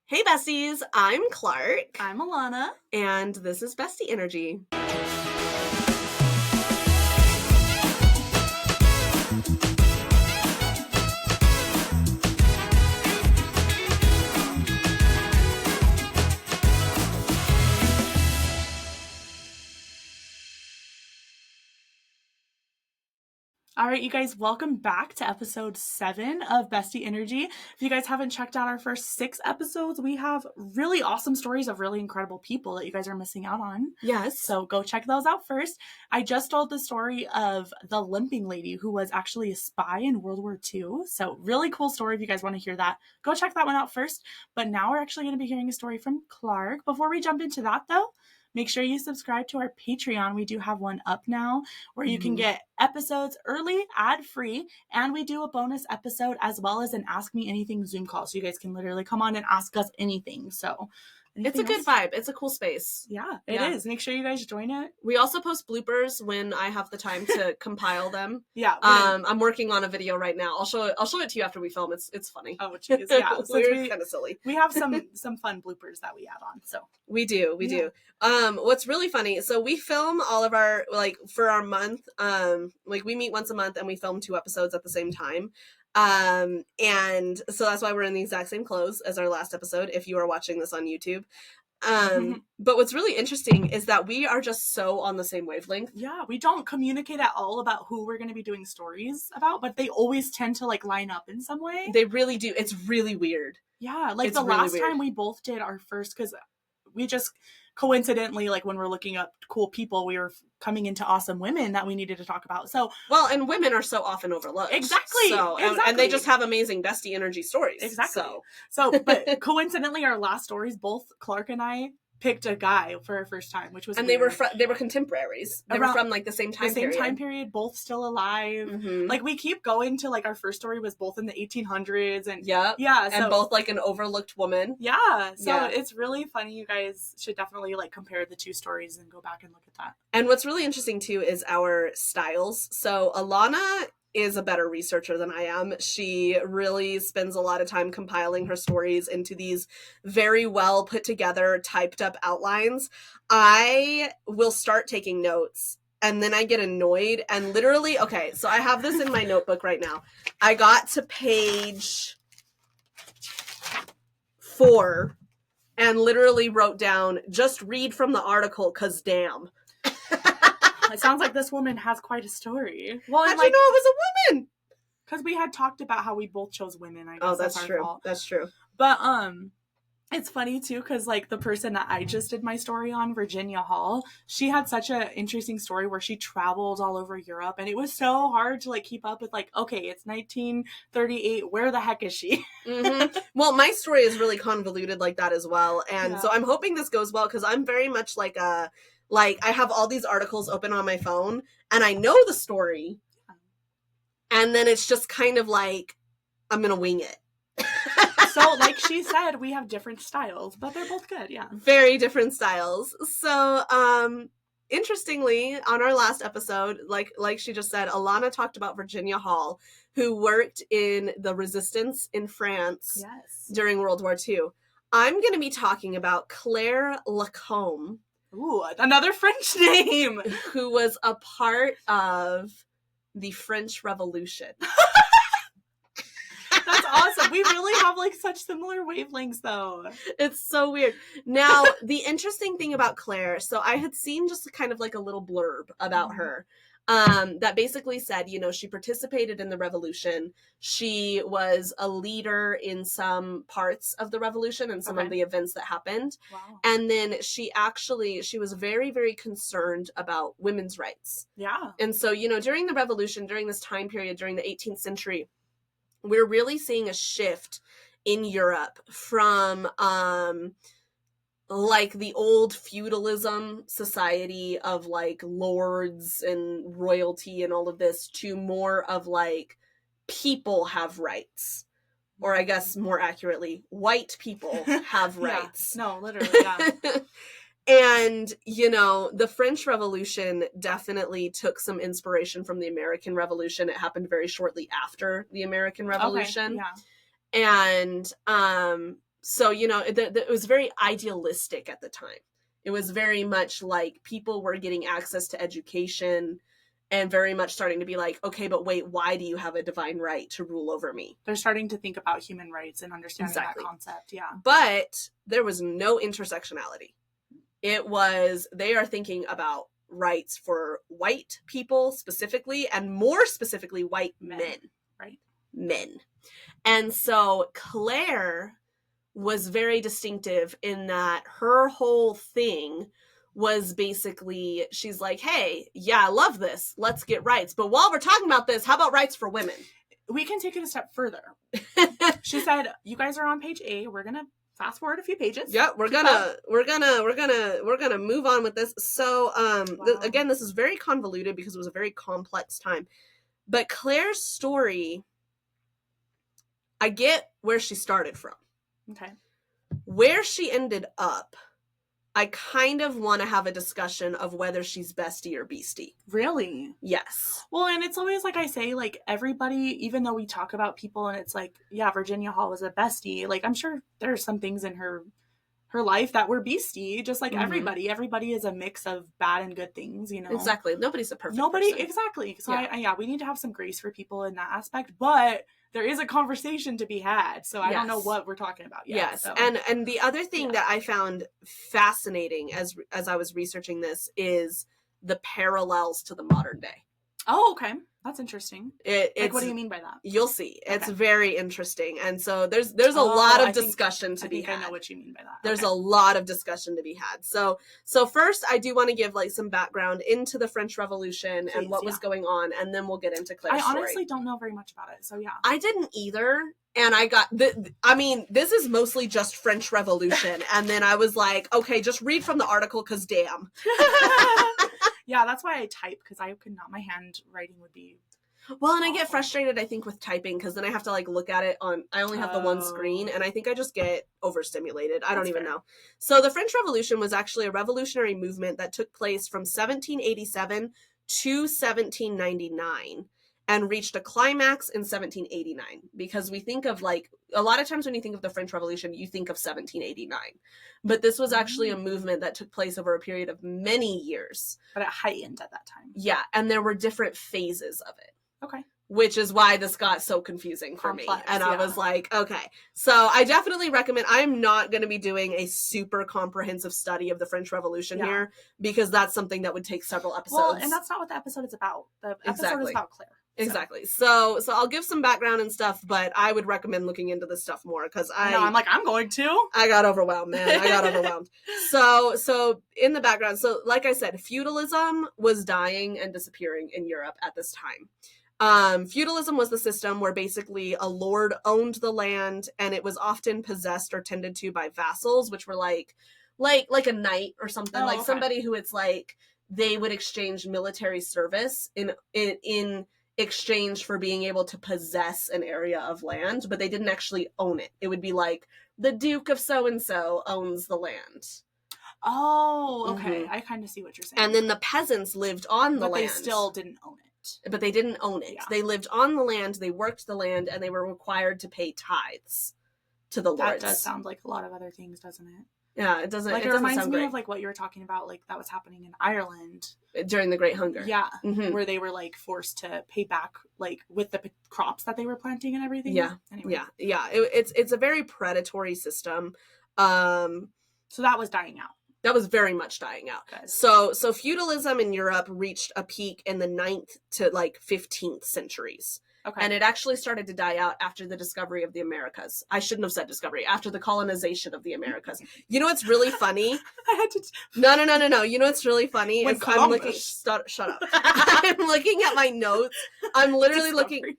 Hey Besties, I'm Clarke. I'm Alana. And this is Bestie Energy. All right, you guys, welcome back to episode 7 of Bestie Energy. If you guys haven't checked out our first 6 episodes, we have really awesome stories of really incredible people that you guys are missing out on. Yes. So go check those out first. I just told the story of the limping lady who was actually a spy in World War II. So really cool story. If you guys want to hear that, go check that one out first. But now we're actually going to be hearing a story from Clarke. Before we jump into that, though, make sure you subscribe to our Patreon. We do have one up now where you can get episodes early, ad-free, and we do a bonus episode as well as an Ask Me Anything Zoom call. So you guys can literally come on and ask us anything. So it's a good vibe. It's a cool space. Yeah, it is. Make sure you guys join it. We also post bloopers when I have the time to compile them. Yeah. I'm working on a video right now. I'll show it to you after we film. It's funny. Oh, jeez. Yeah. We're kind of silly. We have some fun bloopers that we add on. So we do. What's really funny, so we film all of our, for our month, we meet once a month and we film 2 episodes at the same time. And so that's why we're in the exact same clothes as our last episode, if you are watching this on YouTube. But what's really interesting is that we are just so on the same wavelength. Yeah, we don't communicate at all about who we're going to be doing stories about, but they always tend to line up in some way. They really do. It's really weird. Yeah, the last time we both did our first, because we just coincidentally, when we're looking up cool people, we were coming into awesome women that we needed to talk about. So, well, and women are so often overlooked. Exactly. And they just have amazing bestie energy stories. Exactly. But coincidentally, our last stories, both Clarke and I picked a guy for our first time, which was and weird. they were contemporaries. They were from the same time period. Time period, both still alive. Mm-hmm. We keep going to our first story was both in the 1800s and and both an overlooked woman. It's really funny. You guys should definitely compare the 2 stories and go back and look at that. And what's really interesting too is our styles. So Alana is a better researcher than I am. She really spends a lot of time compiling her stories into these very well put together, typed up outlines. I will start taking notes and then I get annoyed and literally, okay, so I have this in my notebook right now. I got to page 4 and literally wrote down, just read from the article, 'cause damn. It sounds like this woman has quite a story. Well, how'd you know it was a woman? Because we had talked about how we both chose women, I guess. Oh, that's true. Fault. That's true. But, it's funny, too, because, the person that I just did my story on, Virginia Hall, she had such an interesting story where she traveled all over Europe, and it was so hard to, keep up with, okay, it's 1938, where the heck is she? Mm-hmm. Well, my story is really convoluted like that as well, and so I'm hoping this goes well, because I'm very much I have all these articles open on my phone, and I know the story, and then it's just kind of I'm gonna wing it. So, like she said, we have different styles, but they're both good, yeah. Very different styles. So, interestingly, on our last episode, like she just said, Alana talked about Virginia Hall, who worked in the resistance in France during World War II. I'm going to be talking about Claire Lacombe. Ooh, another French name! Who was a part of the French Revolution. That's awesome. We really have such similar wavelengths though. It's so weird. Now, the interesting thing about Claire, so I had seen just kind of a little blurb about her. That basically said, she participated in the revolution. She was a leader in some parts of the revolution and some of the events that happened. Wow. And then she was very, very concerned about women's rights. Yeah. And so, during the revolution, during this time period, during the 18th century, we're really seeing a shift in Europe from the old feudalism society of lords and royalty and all of this to more of people have rights. Or I guess more accurately, white people have rights. No, literally, yeah. And, the French Revolution definitely took some inspiration from the American Revolution. It happened very shortly after the American Revolution. Okay, yeah. And So, you know, it was very idealistic at the time. It was very much like people were getting access to education and very much starting to be like, okay, but wait, why do you have a divine right to rule over me? They're starting to think about human rights and understanding Exactly. that concept. Yeah. But there was no intersectionality. It was, they are thinking about rights for white people specifically, and more specifically, white men. Right. Men. And so Claire was very distinctive in that her whole thing was basically, she's like, hey, yeah, I love this. Let's get rights. But while we're talking about this, how about rights for women? We can take it a step further. She said, you guys are on page A. We're going to fast forward a few pages. Yeah, we're gonna move on with this. So, again, this is very convoluted because it was a very complex time. But Claire's story, I get where she started from. Okay. Where she ended up, I kind of want to have a discussion of whether she's bestie or beastie. Really? Yes. Well, and it's always like I say, like everybody, even though we talk about people and it's like, yeah, Virginia Hall was a bestie, like I'm sure there's some things in her life that were beastie, just like everybody. Everybody is a mix of bad and good things, you know? Exactly. Nobody's a perfect person. Exactly. So yeah, we need to have some grace for people in that aspect, but there is a conversation to be had. So I don't know what we're talking about yet. Yes. So. And the other thing that I found fascinating as I was researching this is the parallels to the modern day. Oh, okay. That's interesting. It's, like, what do you mean by that? You'll see. It's very interesting. And so there's a lot of discussion to be had. I know what you mean by that. There's a lot of discussion to be had. So first I do want to give like some background into the French Revolution and what was going on, and then we'll get into Claire's story. I honestly don't know very much about it. So yeah. I didn't either. And I got this is mostly just French Revolution. And then I was like, okay, just read from the article because damn. Yeah, that's why I type, because I could not, my handwriting would be. Well, and I get frustrated, I think, with typing, because then I have to like look at it I only have the one screen, and I think I just get overstimulated. I don't even know. So the French Revolution was actually a revolutionary movement that took place from 1787 to 1799. And reached a climax in 1789, because we think of like, a lot of times when you think of the French Revolution, you think of 1789. But this was actually a movement that took place over a period of many years. But it heightened at that time. Yeah, and there were different phases of it. Okay. Which is why this got so confusing for me. And I was like, okay. So I definitely recommend, I'm not going to be doing a super comprehensive study of the French Revolution here, because that's something that would take several episodes. Well, and that's not what the episode is about. The episode is about Claire. Exactly. So I'll give some background and stuff, but I would recommend looking into this stuff more, because I'm like, I'm going to. I got overwhelmed, man. I got overwhelmed. So in the background, so like I said, feudalism was dying and disappearing in Europe at this time. Feudalism was the system where basically a lord owned the land, and it was often possessed or tended to by vassals, which were like a knight or something, somebody who it's like they would exchange military service in exchange for being able to possess an area of land, but they didn't actually own it. It would be like the Duke of so-and-so owns the land. Oh, okay. I kind of see what you're saying. And then the peasants lived on the land. But they still didn't own it. But they didn't own it. Yeah. They lived on the land, they worked the land, and they were required to pay tithes to the lords. That does sound like a lot of other things, doesn't it? Yeah, it doesn't. Like, it reminds me great. of like what you were talking about, like that was happening in Ireland during the Great Hunger. Yeah, where they were like forced to pay back, like with the crops that they were planting and everything. Yeah, anyway. Yeah. It's a very predatory system. So that was dying out. That was very much dying out. Good. So feudalism in Europe reached a peak in the 9th to like 15th centuries. Okay. And it actually started to die out after the discovery of the Americas. I shouldn't have said discovery. After the colonization of the Americas. You know what's really funny? I had to... No. You know what's really funny? When I'm looking... Shut up. I'm looking at my notes. I'm literally looking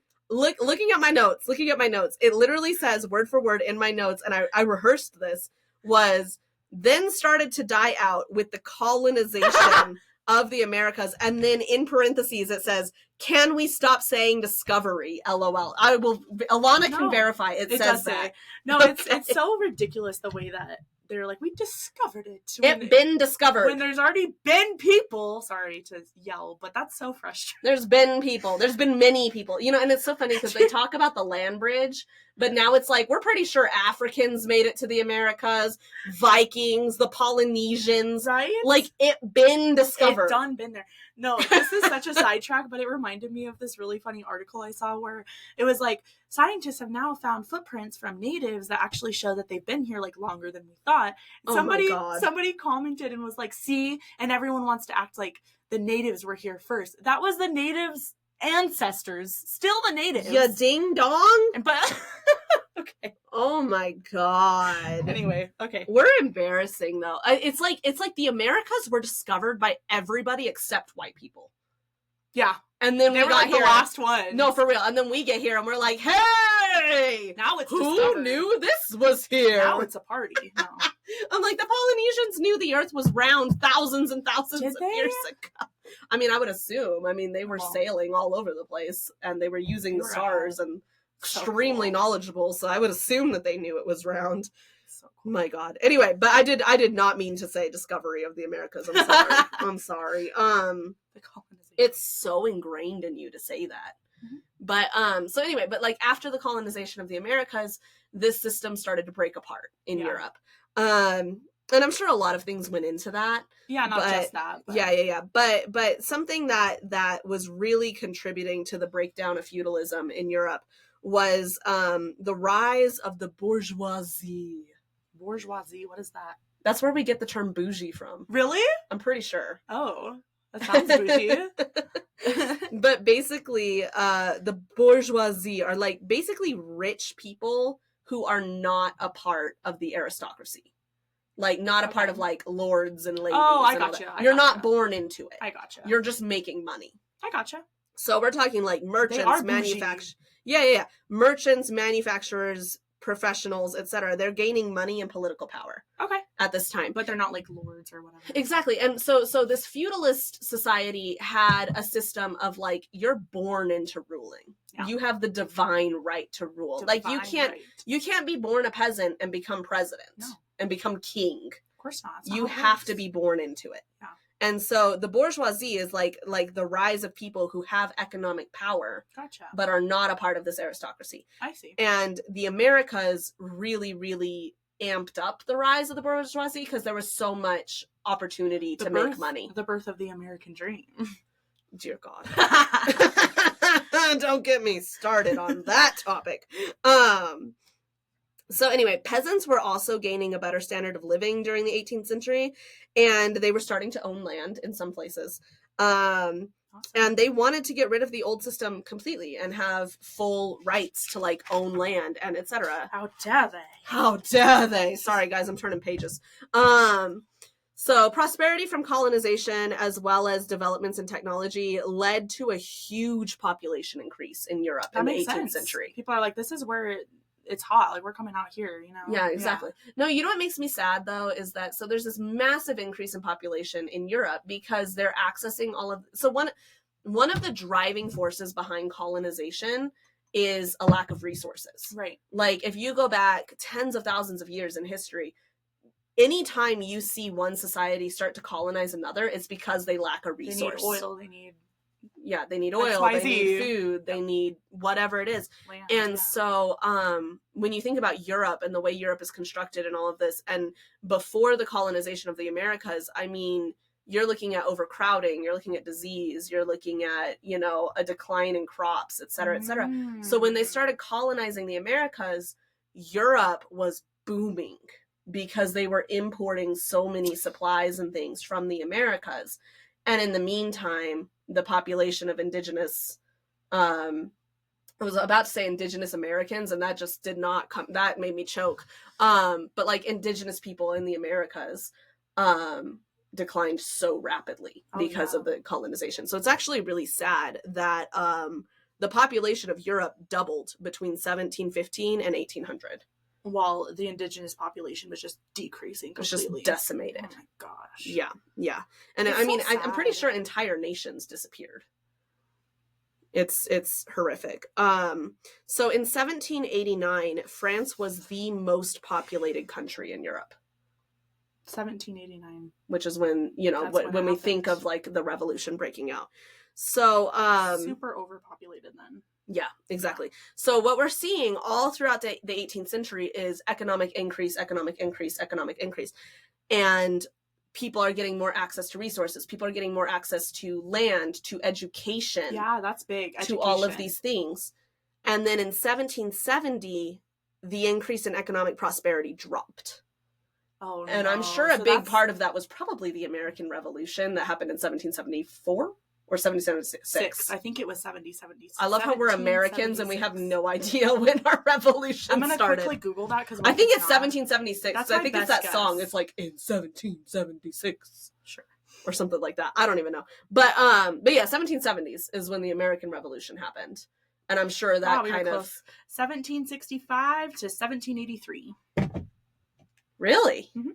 at my notes. It literally says, word for word in my notes, and I rehearsed this, was then started to die out with the colonization of the Americas. And then in parentheses, it says, Can we stop saying discovery? LOL. I will. Alana can verify. It says that. Say. No, okay. It's so ridiculous the way that they're like, we discovered it. It's been discovered. When there's already been people. Sorry to yell, but that's so frustrating. There's been people. There's been many people. You know, and it's so funny because they talk about the land bridge, but now it's like, we're pretty sure Africans made it to the Americas, Vikings, the Polynesians. Right? Like, it been discovered. It done been there. No, this is such a sidetrack, but it reminded me of this really funny article I saw where it was like, scientists have now found footprints from natives that actually show that they've been here like longer than we thought. Somebody commented and was like, see, and everyone wants to act like the natives were here first. That was the natives' ancestors, still the natives. Ya ding dong. But okay. Oh my god. Anyway, okay. We're embarrassing though. It's like the Americas were discovered by everybody except white people. Yeah. And then they were like the last one. No, for real. And then we get here and we're like, hey! Now it's who discovered. Knew this was here? Now it's a party. No. I'm like, the Polynesians knew the earth was round thousands and thousands of years ago. I mean, I would assume. I mean, they were sailing all over the place and they were using the stars and extremely knowledgeable, so I would assume that they knew it was round. So cool. My god. Anyway, but I did not mean to say discovery of the Americas. I'm sorry. I'm sorry. It's so ingrained in you to say that. Mm-hmm. But so anyway, but like after the colonization of the Americas, this system started to break apart in Europe. And I'm sure a lot of things went into that. Yeah, not just that. But. Yeah. But something that was really contributing to the breakdown of feudalism in Europe was the rise of the bourgeoisie. Bourgeoisie? What is that? That's where we get the term bougie from. Really? I'm pretty sure. Oh, that sounds bougie. But basically, the bourgeoisie are like basically rich people who are not a part of the aristocracy. Like, not a part of, like, lords and ladies. Oh, I gotcha. You're not born into it. I gotcha. You're just making money. I gotcha. So we're talking, like, merchants, manufacturers. Yeah. Merchants, manufacturers, professionals, etc. They're gaining money and political power. Okay. At this time. But they're not, like, lords or whatever. Exactly. And so this feudalist society had a system of, like, you're born into ruling. Yeah. You have the divine right to rule. Like, you can't be born a peasant and become president. No. And become king. Of course not. You have to be born into it. Yeah. And so the bourgeoisie is like the rise of people who have economic power. Gotcha. But are not a part of this aristocracy. I see. And the Americas really, really amped up the rise of the bourgeoisie because there was so much opportunity to make money. The birth of the American dream. Dear God. Don't get me started on that topic. So anyway, peasants were also gaining a better standard of living during the 18th century, and they were starting to own land in some places. Awesome. And they wanted to get rid of the old system completely and have full rights to, like, own land and etc. How dare they? How dare they? Sorry, guys, I'm turning pages. So prosperity from colonization as well as developments in technology led to a huge population increase in Europe in the 18th century. People are like, this is where it's hot. Like, we're coming out here, you know? Yeah, exactly. Yeah. No, you know what makes me sad, though, is that, so there's this massive increase in population in Europe because they're accessing all of, so one of the driving forces behind colonization is a lack of resources. Right. Like, if you go back tens of thousands of years in history, anytime you see one society start to colonize another, it's because they lack a resource. They need oil, they need oil, they need food, they need whatever it is. Land, and so when you think about Europe and the way Europe is constructed and all of this, and before the colonization of the Americas, I mean, you're looking at overcrowding, you're looking at disease, you're looking at, you know, a decline in crops, et cetera, et cetera. So when they started colonizing the Americas, Europe was booming because they were importing so many supplies and things from the Americas. And in the meantime, the population of indigenous, I was about to say indigenous Americans, and that just did not come, that made me choke. But like indigenous people in the Americas declined so rapidly because of the colonization. So it's actually really sad that the population of Europe doubled between 1715 and 1800. While the indigenous population was just decreasing completely. It was just decimated. Oh my gosh. Yeah. And I mean, I'm pretty sure entire nations disappeared. It's horrific. So in 1789, France was the most populated country in Europe. 1789. Which is when, when we think of like the revolution breaking out. So super overpopulated then. Yeah, exactly. So what we're seeing all throughout the 18th century is economic increase. And people are getting more access to resources. People are getting more access to land, to education. Yeah, that's big. Education. To all of these things. And then in 1770, the increase in economic prosperity dropped. Oh, no. And I'm sure a big part of that was probably the American Revolution that happened in 1774. Or 1776. I think it was 1776. I love how we're Americans and we have no idea when our revolution started. I'm going to quickly Google that because I think it's 1776. That's I think it's that guess. song. It's like in 1776. Sure. Or something like that. I don't even know. But yeah, 1770s is when the American Revolution happened. And I'm sure that we kind were of close. 1765 to 1783. Really? Mm-hmm.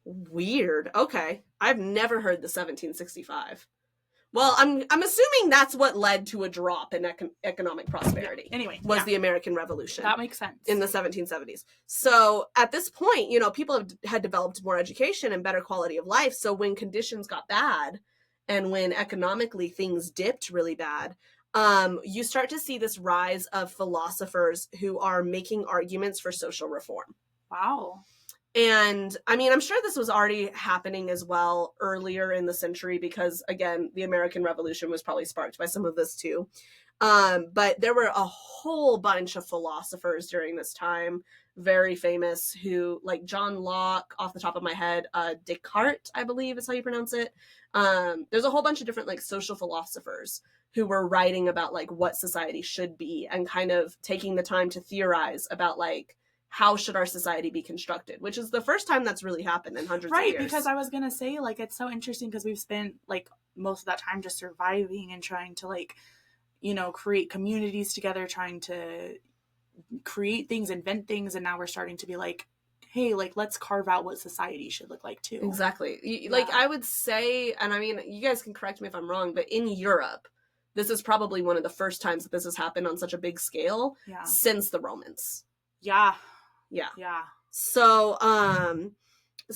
Weird. Okay. I've never heard the 1765. Well, I'm assuming that's what led to a drop in economic prosperity. Yeah. Anyway, was the American Revolution. That makes sense. In the 1770s. So at this point, people had developed more education and better quality of life. So when conditions got bad and when economically things dipped really bad, you start to see this rise of philosophers who are making arguments for social reform. Wow. And I mean, I'm sure this was already happening as well earlier in the century because, again, the American Revolution was probably sparked by some of this too. But there were a whole bunch of philosophers during this time, very famous, who, like John Locke, off the top of my head, Descartes, I believe is how you pronounce it. There's a whole bunch of different like social philosophers who were writing about like what society should be and kind of taking the time to theorize about like, how should our society be constructed, which is the first time that's really happened in hundreds of years. Right, because I was going to say, like, it's so interesting because we've spent, like, most of that time just surviving and trying to, like, create communities together, trying to create things, invent things, and now we're starting to be like, hey, like, let's carve out what society should look like, too. Exactly. Like, I would say, and I mean, you guys can correct me if I'm wrong, but in Europe, this is probably one of the first times that this has happened on such a big scale since the Romans. Yeah. So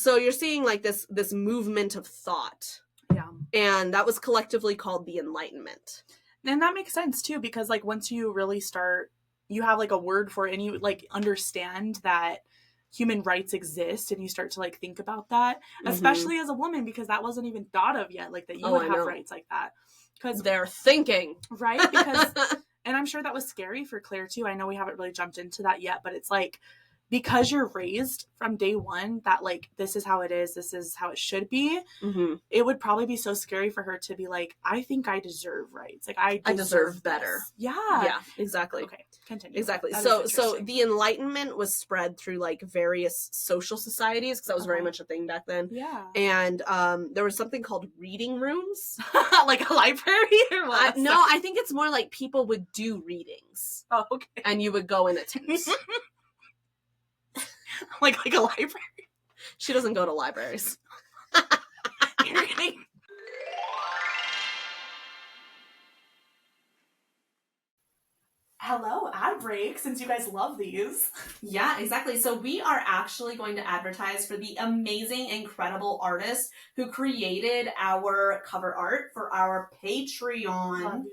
you're seeing like this movement of thought. Yeah. And that was collectively called the Enlightenment. And that makes sense too, because like once you really start, you have like a word for it and you like understand that human rights exist and you start to like think about that, especially as a woman, because that wasn't even thought of yet, like that you would have rights like that. Because they're thinking. Right? Because and I'm sure that was scary for Claire too. I know we haven't really jumped into that yet, but it's like, because you're raised from day one that like, this is how it is, this is how it should be, it would probably be so scary for her to be like, I think I deserve rights. Like, I deserve better. This. Yeah. Yeah, exactly. Okay, continue. Exactly. So the Enlightenment was spread through like various social societies, because that was very much a thing back then. Yeah. And there was something called reading rooms. Like a library or what? No, I think it's more like people would do readings. Oh, okay. And you would go and attend. like a library? She doesn't go to libraries. You're kidding. Hello, ad break, since you guys love these. Yeah, exactly. So we are actually going to advertise for the amazing, incredible artist who created our cover art for our Patreon.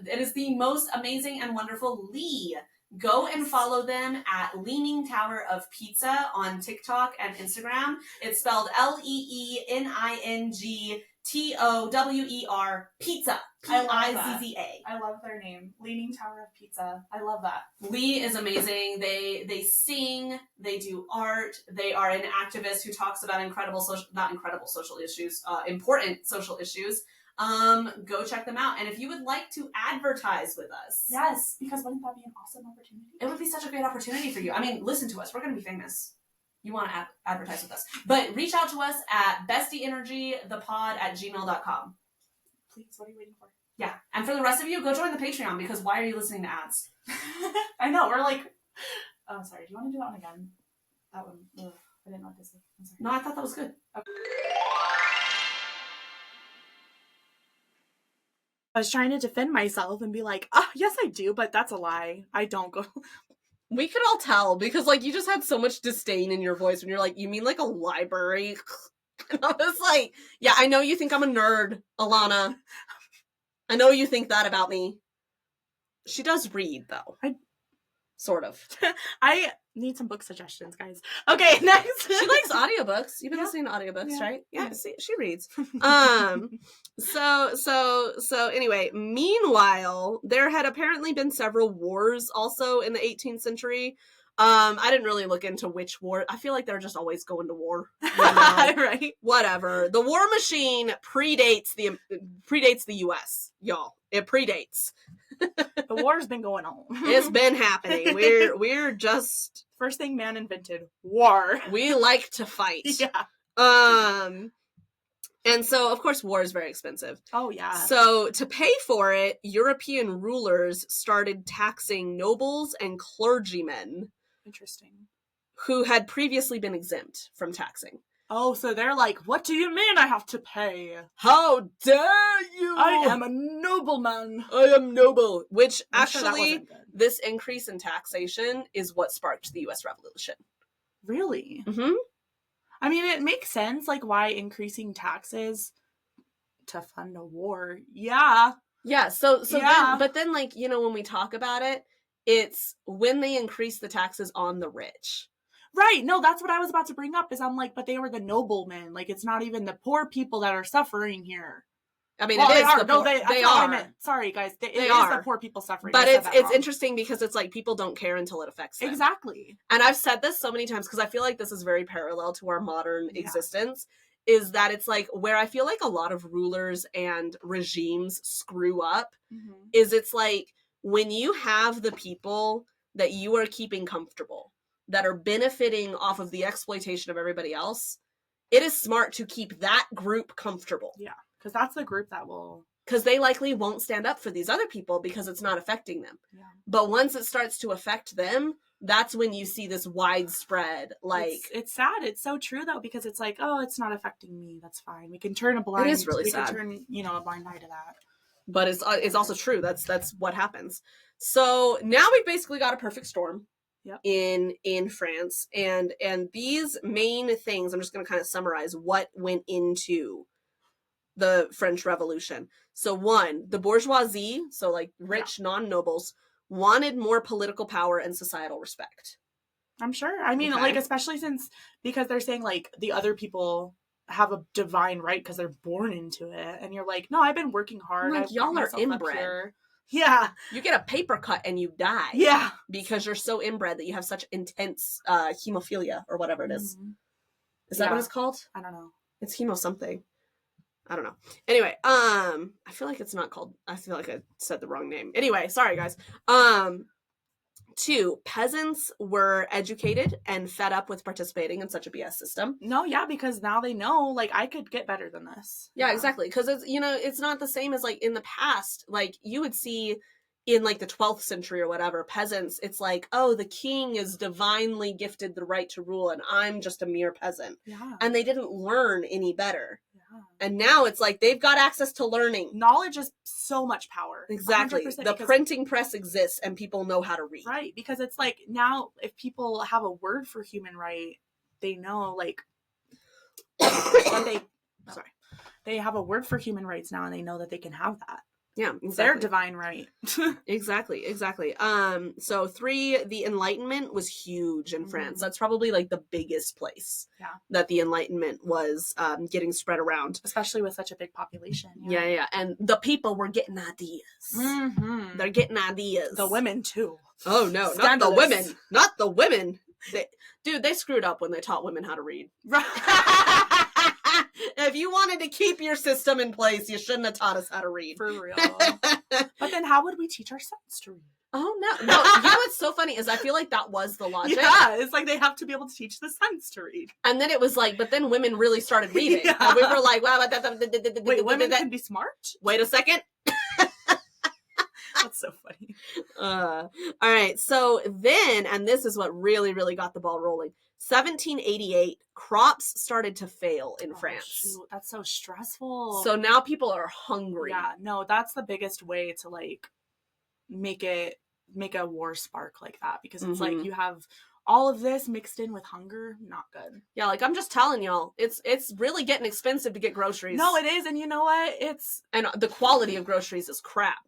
It is the most amazing and wonderful Lee. Go and follow them at Leaning Tower of Pizza on TikTok and Instagram. It's spelled LEENINGTOWER Pizza. P-I-Z-Z-A. I love their name. Leaning Tower of Pizza. I love that. Lee is amazing. They sing, they do art, they are an activist who talks about important social issues. Go check them out. And if you would like to advertise with us. Yes, because wouldn't that be an awesome opportunity? It would be such a great opportunity for you. I mean, listen to us. We're going to be famous. You want to advertise with us. But reach out to us at bestieenergythepod@gmail.com. Please, what are you waiting for? Yeah. And for the rest of you, go join the Patreon, because why are you listening to ads? I know. We're like... Oh, sorry. Do you want to do that one again? That one. Ugh, I didn't know what this was. I'm sorry. No, I thought that was good. Okay. I was trying to defend myself and be like, yes, I do, but that's a lie. I don't go. We could all tell because, like, you just had so much disdain in your voice when you're like, you mean like a library? And I was like, yeah, I know you think I'm a nerd, Alana. I know you think that about me. She does read, though. Sort of. I need some book suggestions, guys. Okay, next. She likes audiobooks. You've been listening to audiobooks, right? Yeah, see, she reads. So anyway, meanwhile, there had apparently been several wars also in the 18th century. I didn't really look into which war. I feel like they're just always going to war. You know? Right. Whatever. The war machine predates the US, y'all. It predates. The war's been going on. It's been happening. We're just first thing man invented, war. We like to fight. Yeah. And so of course war is very expensive. Oh yeah. So to pay for it, European rulers started taxing nobles and clergymen. Interesting. Who had previously been exempt from taxing. Oh, so they're like, what do you mean I have to pay? How dare you! I am a nobleman. I am noble. Which I'm actually, sure this increase in taxation is what sparked the U.S. Revolution. Really? Mm-hmm. I mean, it makes sense, like, why increasing taxes to fund a war. Yeah. Yeah, so yeah. Then, like, you know, when we talk about it, it's when they increase the taxes on the rich. Right. No, that's what I was about to bring up is I'm like, but they were the noblemen. Like, it's not even the poor people that are suffering here. I mean, well, it is are. the poor. No, they are. I meant. Sorry, guys. It is the poor people suffering. But it's interesting because it's like people don't care until it affects them. Exactly. And I've said this so many times because I feel like this is very parallel to our modern existence, is that it's like where I feel like a lot of rulers and regimes screw up is it's like when you have the people that you are keeping comfortable that are benefiting off of the exploitation of everybody else, it is smart to keep that group comfortable. Yeah, because that's the group that will... Because they likely won't stand up for these other people because it's not affecting them. Yeah. But once it starts to affect them, that's when you see this widespread, like... It's sad. It's so true, though, because it's like, oh, it's not affecting me. That's fine. We can turn a blind... It is really sad. We can turn, a blind eye to that. But it's also true. That's what happens. So now we've basically got a perfect storm. Yep. In France, and these main things, I'm just going to kind of summarize what went into the French Revolution. So one, the bourgeoisie, so like rich non-nobles, wanted more political power and societal respect. I'm sure. I mean, like, especially because they're saying like the other people have a divine right because they're born into it, and you're like, no, I've been working hard. Like, y'all are inbred. Yeah. You get a paper cut and you die. Yeah. Because you're so inbred that you have such intense hemophilia or whatever it is. Mm-hmm. Is that what it's called? I don't know. It's hemo something. I don't know. Anyway, I feel like it's not called... I feel like I said the wrong name. Anyway, sorry guys. 2, peasants were educated and fed up with participating in such a BS system. No, yeah, because now they know, like, I could get better than this. Yeah, exactly. Because it's, it's not the same as, like, in the past. Like, you would see in, like, the 12th century or whatever, peasants, it's like, oh, the king is divinely gifted the right to rule and I'm just a mere peasant. Yeah. And they didn't learn any better. And now it's like they've got access to learning. Knowledge is so much power. Exactly. The printing press exists and people know how to read. Right. Because it's like now if people have a word for human right, they know like they have a word for human rights now and they know that they can have that. Yeah, exactly. Their divine right. Exactly. So 3, the Enlightenment was huge in France. That's probably like the biggest place that the Enlightenment was getting spread around. Especially with such a big population. Yeah. And the people were getting ideas. Mm-hmm. They're getting ideas. The women too. Oh no, not the women. Not the women. They screwed up when they taught women how to read. Right. If you wanted to keep your system in place, you shouldn't have taught us how to read. For real. But then how would we teach our sons to read? Oh, no. You know what's so funny is I feel like that was the logic. Yeah, it's like they have to be able to teach the sons to read. And then it was like, but then women really started reading. Yeah. And we were like, wow. Wait, women can be smart? Wait a second. That's so funny. All right. So then, and this is what really, really got the ball rolling. 1788, crops started to fail in France. Shoot, that's so stressful. So now people are hungry. Yeah, no, that's the biggest way to like make a war spark like that, because it's like you have all of this mixed in with hunger. Not good. Yeah, like I'm just telling y'all, it's really getting expensive to get groceries. No, it is, and you know what? And the quality of groceries is crap.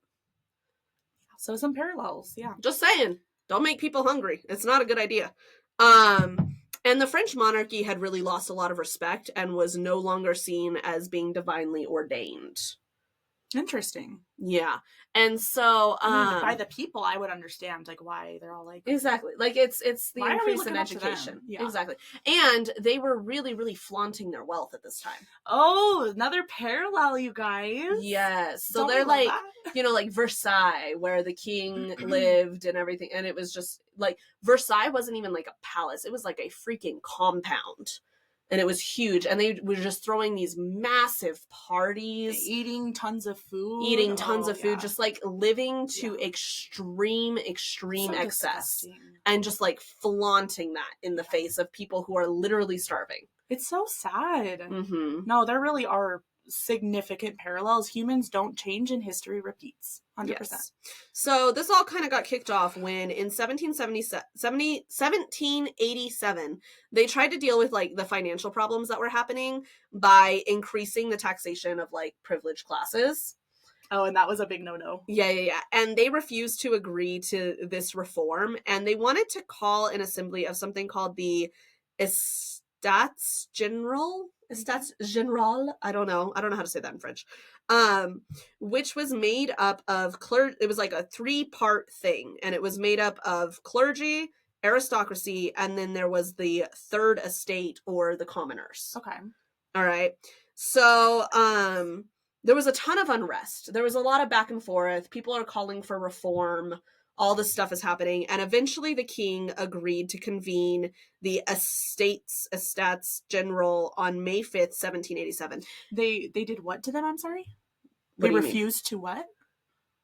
So some parallels, yeah. Just saying, don't make people hungry. It's not a good idea. And the French monarchy had really lost a lot of respect and was no longer seen as being divinely ordained. Interesting. Yeah. And so by the people, I would understand like why they're all like, exactly, like it's the increase in education. Yeah. Exactly. And they were really, really flaunting their wealth at this time. Oh, another parallel, you guys. Yes. So they're like you know, like Versailles, where the king lived and everything, and it was just like Versailles wasn't even like a palace, it was like a freaking compound. And it was huge. And they were just throwing these massive parties. Eating tons of food. Just like living to extreme so excess. Disgusting. And just like flaunting that in the face of people who are literally starving. It's so sad. No, there really are significant parallels. Humans don't change and history repeats. 100%. Yes. So this all kind of got kicked off when in 1787 they tried to deal with like the financial problems that were happening by increasing the taxation of like privileged classes. Oh, and that was a big no-no. Yeah. And they refused to agree to this reform, and they wanted to call an assembly of something called the Estats General. I don't know how to say that in French. Which was made up of it was like a 3-part thing, and it was made up of clergy, aristocracy, and then there was the third estate, or the commoners. Okay. All right. So there was a ton of unrest. There was a lot of back and forth. People are calling for reform. All this stuff is happening, and eventually the king agreed to convene the Estats General on May 5th, 1787. They did what to them? I'm sorry? They refused to what?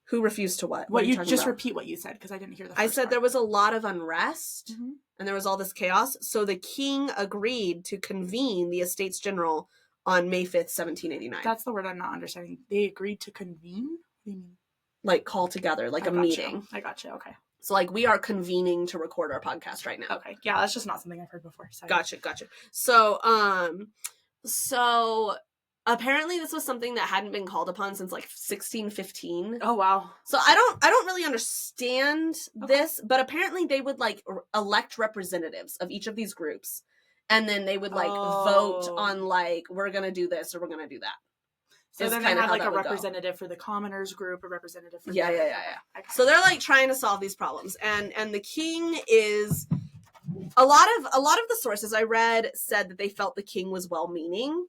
Who refused to what? What you just about? Repeat what you said, because I didn't hear the first I said part. There was a lot of unrest, and there was all this chaos, so the king agreed to convene the Estates General on May 5th, 1789. That's the word I'm not understanding. They agreed to convene? What do you mean? Like call together, like a meeting. I gotcha. Okay. So like we are convening to record our podcast right now. Okay. Yeah, that's just not something I've heard before. Sorry. Gotcha. So so apparently this was something that hadn't been called upon since like 1615. Oh wow. So I don't really understand this, but apparently they would like elect representatives of each of these groups, and then they would like vote on like, we're gonna do this or we're gonna do that. So then they had like a representative for the commoners group, a representative for yeah. Okay. So they're like trying to solve these problems, and the king is a lot of the sources I read said that they felt the king was well-meaning,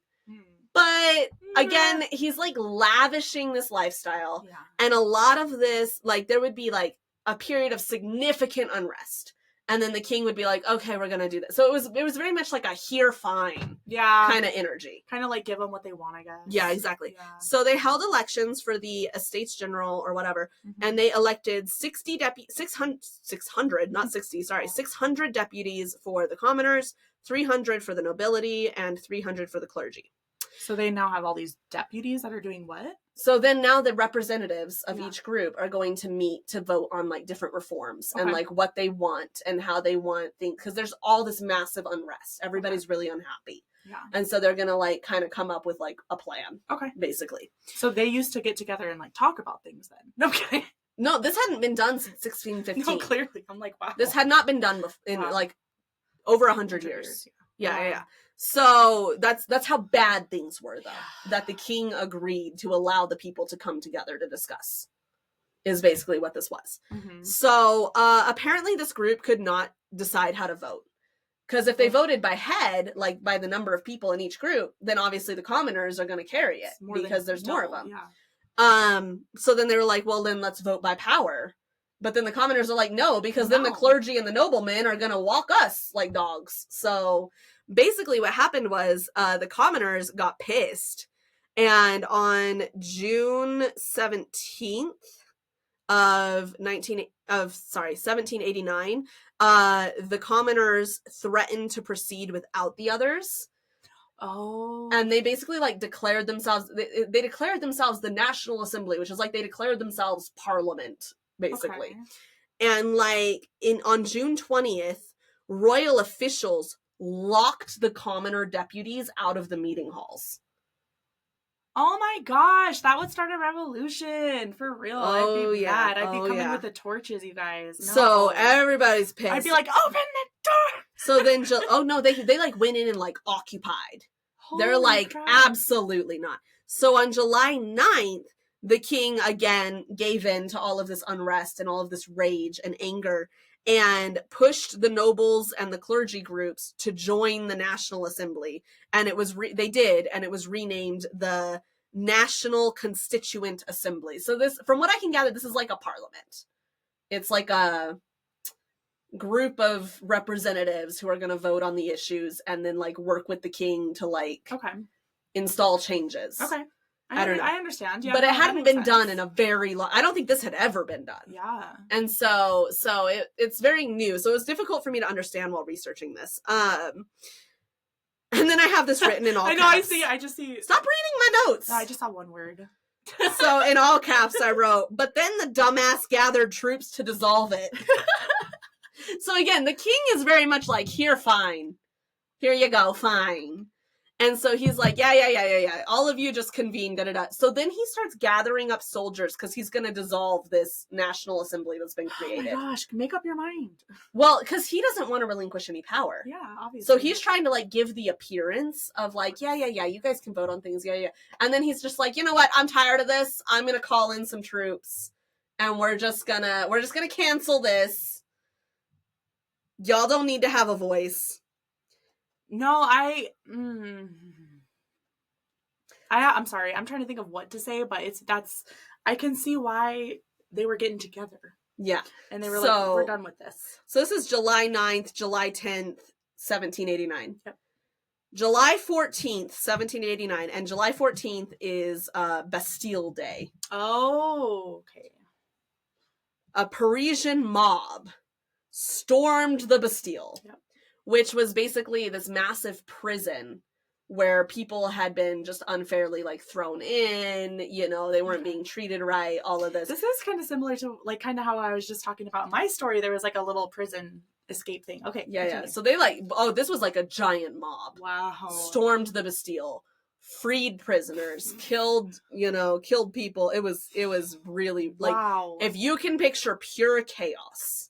but again, he's like lavishing this lifestyle, and a lot of this, like there would be like a period of significant unrest. And then the king would be like, okay, we're going to do this. So it was very much like a here fine kind of energy. Kind of like give them what they want, I guess. Yeah, exactly. Yeah. So they held elections for the Estates General or whatever, and they elected 600 deputies for the commoners, 300 for the nobility, and 300 for the clergy. So they now have all these deputies that are doing what? So then now the representatives of each group are going to meet to vote on like different reforms and like what they want and how they want things, because there's all this massive unrest. Everybody's really unhappy. Yeah. And so they're going to like kind of come up with like a plan. Okay. Basically. So they used to get together and like talk about things then. Okay. No, this hadn't been done since 1615. No, clearly. I'm like, wow. This had not been done in like over 100 years. Yeah. So that's how bad things were, though, that the king agreed to allow the people to come together to discuss, is basically what this was. So apparently this group could not decide how to vote, because if they voted by head, like by the number of people in each group, then obviously the commoners are going to carry it because there's more of them. Yeah. So then they were like, well, then let's vote by power. But then the commoners are like, no, because then the clergy and the noblemen are going to walk us like dogs. So basically what happened was the commoners got pissed. And on June 17th, of 1789, the commoners threatened to proceed without the others. Oh. And they basically like declared themselves, they declared themselves the National Assembly, which is like they declared themselves Parliament, basically. Okay. And like on June 20th, royal officials locked the commoner deputies out of the meeting halls. Oh my gosh, that would start a revolution. For real. Oh, I'd be mad. I'd be coming yeah. with the torches, you guys. No. So everybody's pissed. I'd be like, open the door! So then, oh no, they like went in and like occupied. They're Holy like, crap. absolutely not. So on July 9th, the king again gave in to all of this unrest and all of this rage and anger and pushed the nobles and the clergy groups to join the National Assembly. And it was, they did, and it was renamed the National Constituent Assembly. So this, from what I can gather, this is like a parliament. It's like a group of representatives who are going to vote on the issues and then like work with the king to like install changes. Okay. I don't know. I understand. Yeah, but it hadn't been done in a very long, I don't think this had ever been done. Yeah. And so it's very new. So it was difficult for me to understand while researching this. And then I have this written in all caps. I just see. Stop reading my notes. No, I just saw one word. So in all caps I wrote, but then the dumbass gathered troops to dissolve it. So again, the king is very much like, here, fine. Here you go, fine. And so he's like, yeah. All of you just convene, da-da-da. So then he starts gathering up soldiers because he's going to dissolve this National Assembly that's been created. Oh my gosh, make up your mind. Well, because he doesn't want to relinquish any power. Yeah, obviously. So he's trying to like give the appearance of like, yeah, you guys can vote on things, yeah. And then he's just like, you know what? I'm tired of this. I'm going to call in some troops and we're just gonna cancel this. Y'all don't need to have a voice. No, I'm sorry. I'm trying to think of what to say, but I can see why they were getting together. Yeah. And they were like, we're done with this. So this is July 9th, July 10th, 1789. Yep. July 14th, 1789, and July 14th is Bastille Day. Oh, okay. A Parisian mob stormed the Bastille, which was basically this massive prison where people had been just unfairly like thrown in, you know, they weren't being treated right, all of this. This is kind of similar to like kind of how I was just talking about my story. There was like a little prison escape thing. Okay. Yeah. So they like, this was like a giant mob. Wow. Stormed the Bastille, freed prisoners, killed people. It was really like, wow. If you can picture pure chaos,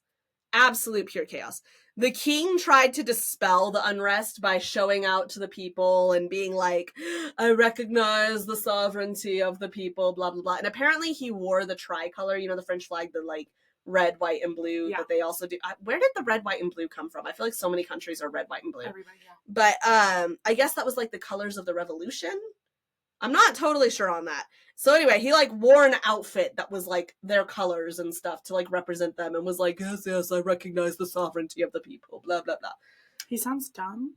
absolute pure chaos. The king tried to dispel the unrest by showing out to the people and being like, I recognize the sovereignty of the people, blah, blah, blah. And apparently he wore the tricolor, you know, the French flag, the like red, white, and blue that they also do. Where did the red, white, and blue come from? I feel like so many countries are red, white, and blue. Everybody, yeah. But I guess that was like the colors of the revolution. I'm not totally sure on that. So anyway, he like wore an outfit that was like their colors and stuff to like represent them and was like, yes, I recognize the sovereignty of the people, blah, blah, blah. He sounds dumb.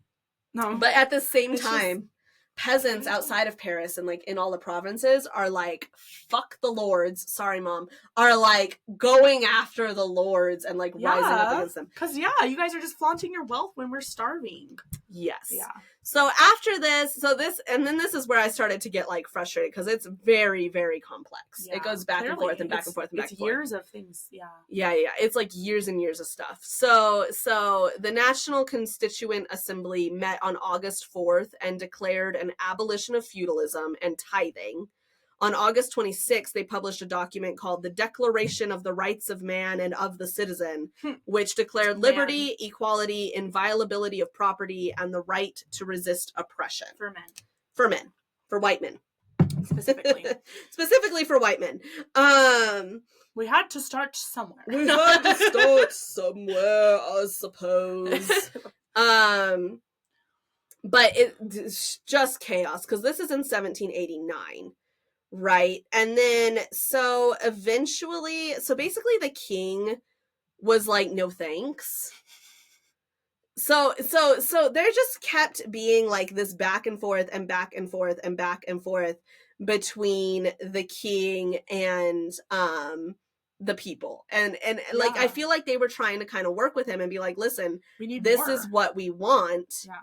No. But at the same time, peasants outside of Paris and like in all the provinces are like, fuck the lords, sorry mom, are like going after the lords and like rising up against them. Because you guys are just flaunting your wealth when we're starving. Yes. Yeah. So after this, this is where I started to get like frustrated because it's very, very complex. Yeah, it goes back and forth and back and forth and back and forth. It's years of things. Yeah. Yeah. It's like years and years of stuff. So the National Constituent Assembly met on August 4th and declared an abolition of feudalism and tithing. On August 26th, they published a document called the Declaration of the Rights of Man and of the Citizen, which declared liberty, equality, inviolability of property, and the right to resist oppression. For men. For men. For white men. Specifically. Specifically for white men. We had to start somewhere. We had to start somewhere, I suppose. But it's just chaos, because this is in 1789. Right. And then so basically the king was like, no thanks. So there just kept being like this back and forth and back and forth and back and forth between the king and the people. And like, I feel like they were trying to kind of work with him and be like, listen, we need this more. is what we want. Yeah.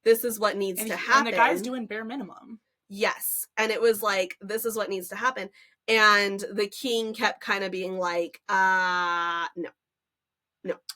This is what needs to happen. And the guy's doing bare minimum. Yes. And it was like, this is what needs to happen. And the king kept kind of being like, no.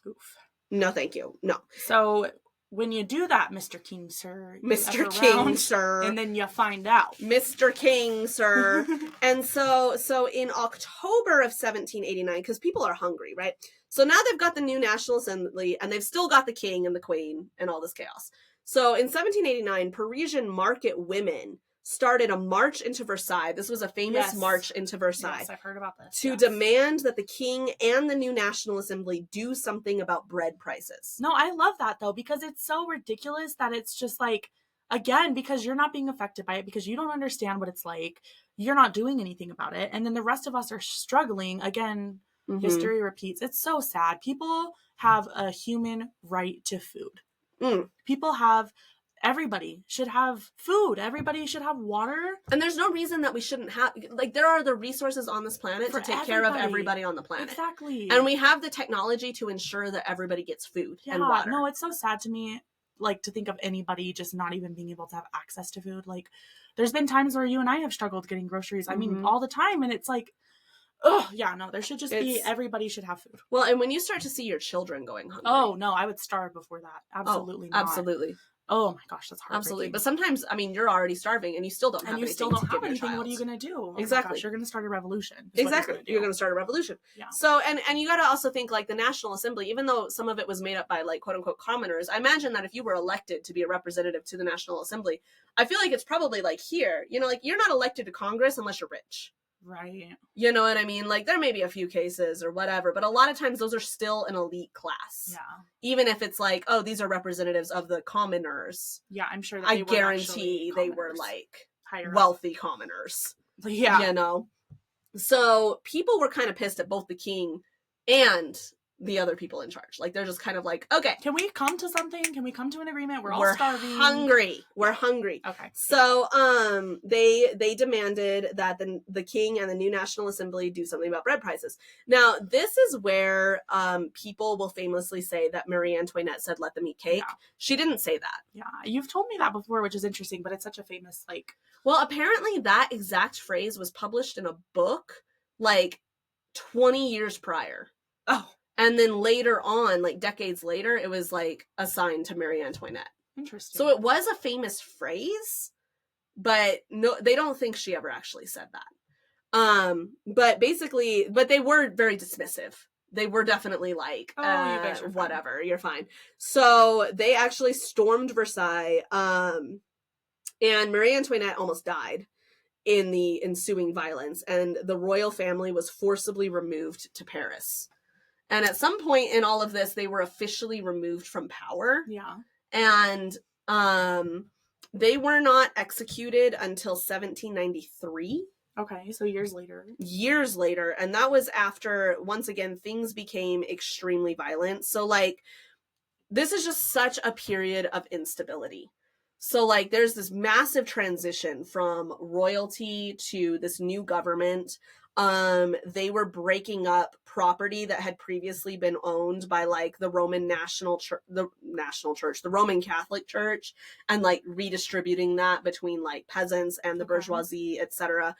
Oof. No, thank you. No. So when you do that, Mr. King, sir. Mr. King, sir. And then you find out. Mr. King, sir. And so in October of 1789, because people are hungry, right? So now they've got the new National Assembly, and they've still got the king and the queen and all this chaos. So in 1789, Parisian market women started a march into Versailles. This was a famous march into Versailles. Yes, I've heard about this. To demand that the king and the new National Assembly do something about bread prices. No, I love that, though, because it's so ridiculous that it's just like, again, because you're not being affected by it, because you don't understand what it's like, you're not doing anything about it, and then the rest of us are struggling. Again, history repeats. It's so sad. People have a human right to food. People have... Everybody should have food. Everybody should have water. And there's no reason that we shouldn't have... Like, there are the resources on this planet to take care of everybody on the planet. Exactly. And we have the technology to ensure that everybody gets food and water. No, it's so sad to me, like, to think of anybody just not even being able to have access to food. Like, there's been times where you and I have struggled getting groceries. I mean, all the time. And it's like... Oh, yeah, no, there should just be, everybody should have food. Well, and when you start to see your children going hungry. Oh, no, I would starve before that. Absolutely not. Absolutely. Oh my gosh, that's heartbreaking. Absolutely. But sometimes, I mean, you're already starving and you still don't have anything to give your child. What are you going to do? Oh exactly. My gosh, you're going to start a revolution. Exactly. You're going to start a revolution. Yeah. So, and you got to also think, like, the National Assembly, even though some of it was made up by, like, quote unquote commoners, I imagine that if you were elected to be a representative to the National Assembly, I feel like it's probably like here, you know, like, you're not elected to Congress unless you're rich. Right. You know what I mean? Like, there may be a few cases or whatever, but a lot of times those are still an elite class. Yeah. Even if it's like, oh, these are representatives of the commoners. Yeah, I'm sure that I guarantee they were like wealthy commoners. Yeah. You know? So people were kind of pissed at both the king and the other people in charge. Like, they're just kind of like, okay, can we come to something? Can we come to an agreement? We're all starving. We're hungry. Okay. So they demanded that the king and the new National Assembly do something about bread prices. Now, this is where people will famously say that Marie Antoinette said, let them eat cake. Yeah. She didn't say that. Yeah, you've told me that before, which is interesting, but it's such a famous, like... Well, apparently that exact phrase was published in a book like 20 years prior. Oh. And then later on, like decades later, it was like assigned to Marie Antoinette. Interesting. So it was a famous phrase, but no, they don't think she ever actually said that. But basically, but they were very dismissive. They were definitely like, you guys are whatever, you're fine. So they actually stormed Versailles, and Marie Antoinette almost died in the ensuing violence, and the royal family was forcibly removed to Paris. And at some point in all of this, they were officially removed from power. Yeah. And they were not executed until 1793. Okay, so years later. Years later. And that was after, once again, things became extremely violent. So, like, this is just such a period of instability. So, like, there's this massive transition from royalty to this new government. They were breaking up property that had previously been owned by like the Roman the Roman Catholic Church, and like redistributing that between like peasants and the bourgeoisie, etc.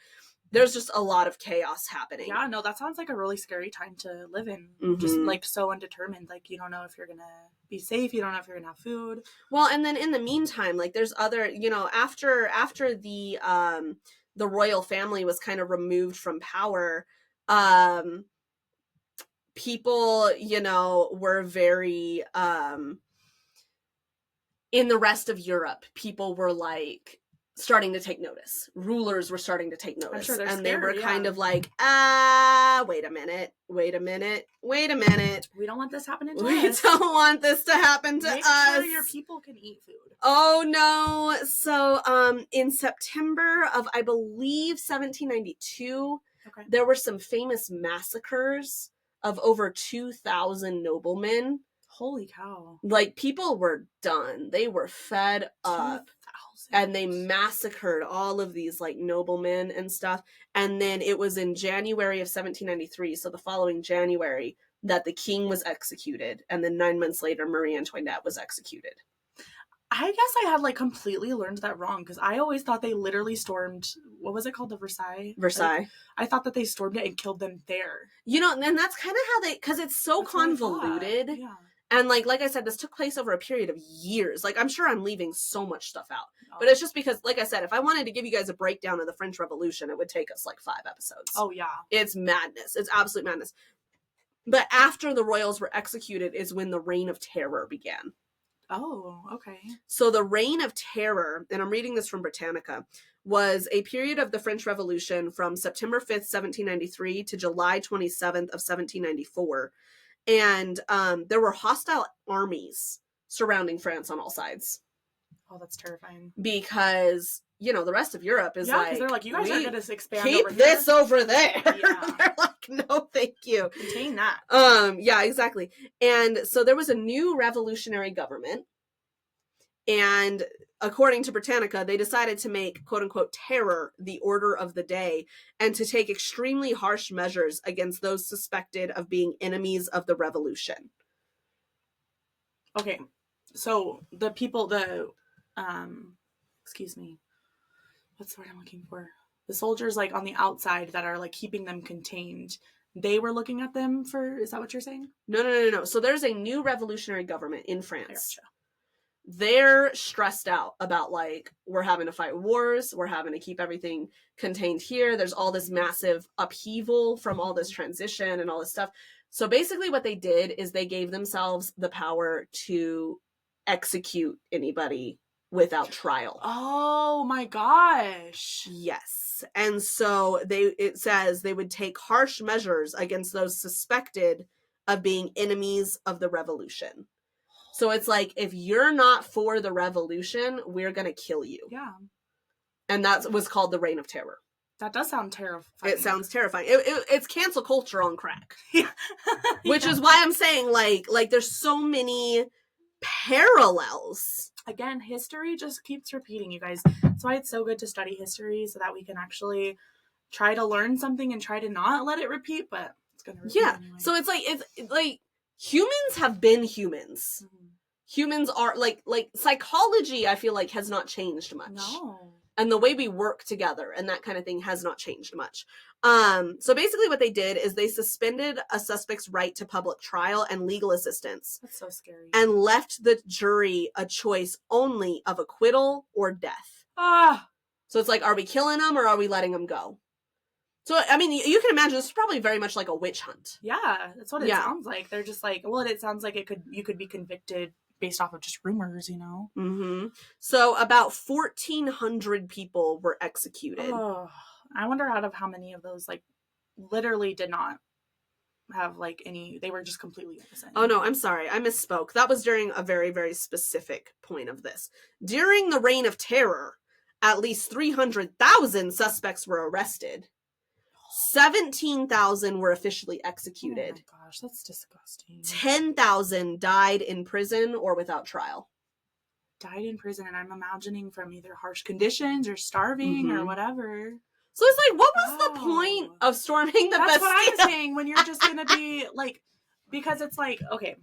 There's just a lot of chaos happening. Yeah, no, that sounds like a really scary time to live in. Just like so undetermined. Like, you don't know if you're gonna be safe. You don't know if you're gonna have food. Well, and then in the meantime, like there's other, you know, after the royal family was kind of removed from power, people, you know, were very, in the rest of Europe, people were like starting to take notice. Rulers were starting to take notice. I'm sure and scared, they were kind of like, wait a minute. We don't want this happening to We us. don't want this to happen to Make us. sure your people can eat food. Oh no. So in September of, I believe, 1792, there were some famous massacres of over 2,000 noblemen Holy cow. Like, people were done. They were fed up. 2,000. And they massacred all of these, like, noblemen and stuff. And then it was in January of 1793, so the following January, that the king was executed. And then 9 months later, Marie Antoinette was executed. I guess I had, like, completely learned that wrong, because I always thought they literally stormed, what was it called, the Versailles? Like, I thought that they stormed it and killed them there. You know, and that's kind of how they, because it's so convoluted. Yeah. And, like I said, this took place over a period of years. Like, I'm sure I'm leaving so much stuff out. But it's just because, like I said, if I wanted to give you guys a breakdown of the French Revolution, it would take us, like, 5 episodes. Oh, yeah. It's madness. It's absolute madness. But after the royals were executed is when the Reign of Terror began. Oh, okay. So the Reign of Terror, and I'm reading this from Britannica, was a period of the French Revolution from September 5th, 1793 to July 27th of 1794. And there were hostile armies surrounding France on all sides. Oh, that's terrifying. Because, you know, the rest of Europe is because they're like, you guys are going to expand keep over here. this over there. Yeah. They're like, no, thank you. Contain that. Yeah, exactly. And so there was a new revolutionary government. And according to Britannica, they decided to make, quote unquote, terror the order of the day and to take extremely harsh measures against those suspected of being enemies of the revolution. Okay. So the people, excuse me, what's the word I'm looking for? The soldiers, like, on the outside that are, like, keeping them contained, they were looking at them for, is that what you're saying? No. So there's a new revolutionary government in France. Gotcha. They're stressed out about, like, we're having to fight wars, we're having to keep everything contained here, there's all this massive upheaval from all this transition and all this stuff. So basically what they did is they gave themselves the power to execute anybody without trial. Oh my gosh. Yes. And so it says they would take harsh measures against those suspected of being enemies of the revolution. So it's like, if you're not for the revolution, we're going to kill you. Yeah. And that was called the Reign of Terror. That does sound terrifying. It sounds terrifying. It's cancel culture on crack. Yeah. Which is why I'm saying, like there's so many parallels. Again, history just keeps repeating, you guys. That's why it's so good to study history, so that we can actually try to learn something and try to not let it repeat, but it's going to repeat anyway. So it's like humans have been humans. Mm-hmm. Humans are like psychology, I feel like, has not changed much. No. And the way we work together and that kind of thing has not changed much. So basically what they did is they suspended a suspect's right to public trial and legal assistance. That's so scary. And left the jury a choice only of acquittal or death. So it's like, are we killing them or are we letting them go? So, I mean, you can imagine this is probably very much like a witch hunt. Yeah, that's what it sounds like. They're just like, well, it sounds like you could be convicted based off of just rumors, you know? Mm-hmm. So about 1,400 people were executed. Oh, I wonder out of how many of those, like, literally did not have, like, any, they were just completely innocent. Oh, no, I'm sorry. I misspoke. That was during a very, very specific point of this. During the Reign of Terror, at least 300,000 suspects were arrested. 17,000 were officially executed. Oh my gosh, that's disgusting. 10,000 died in prison or without trial. Died in prison, and I'm imagining from either harsh conditions or starving or whatever. So it's like, what was the point of storming the Bestie? That's what I'm saying, when you're just going to be, like, because it's like, okay.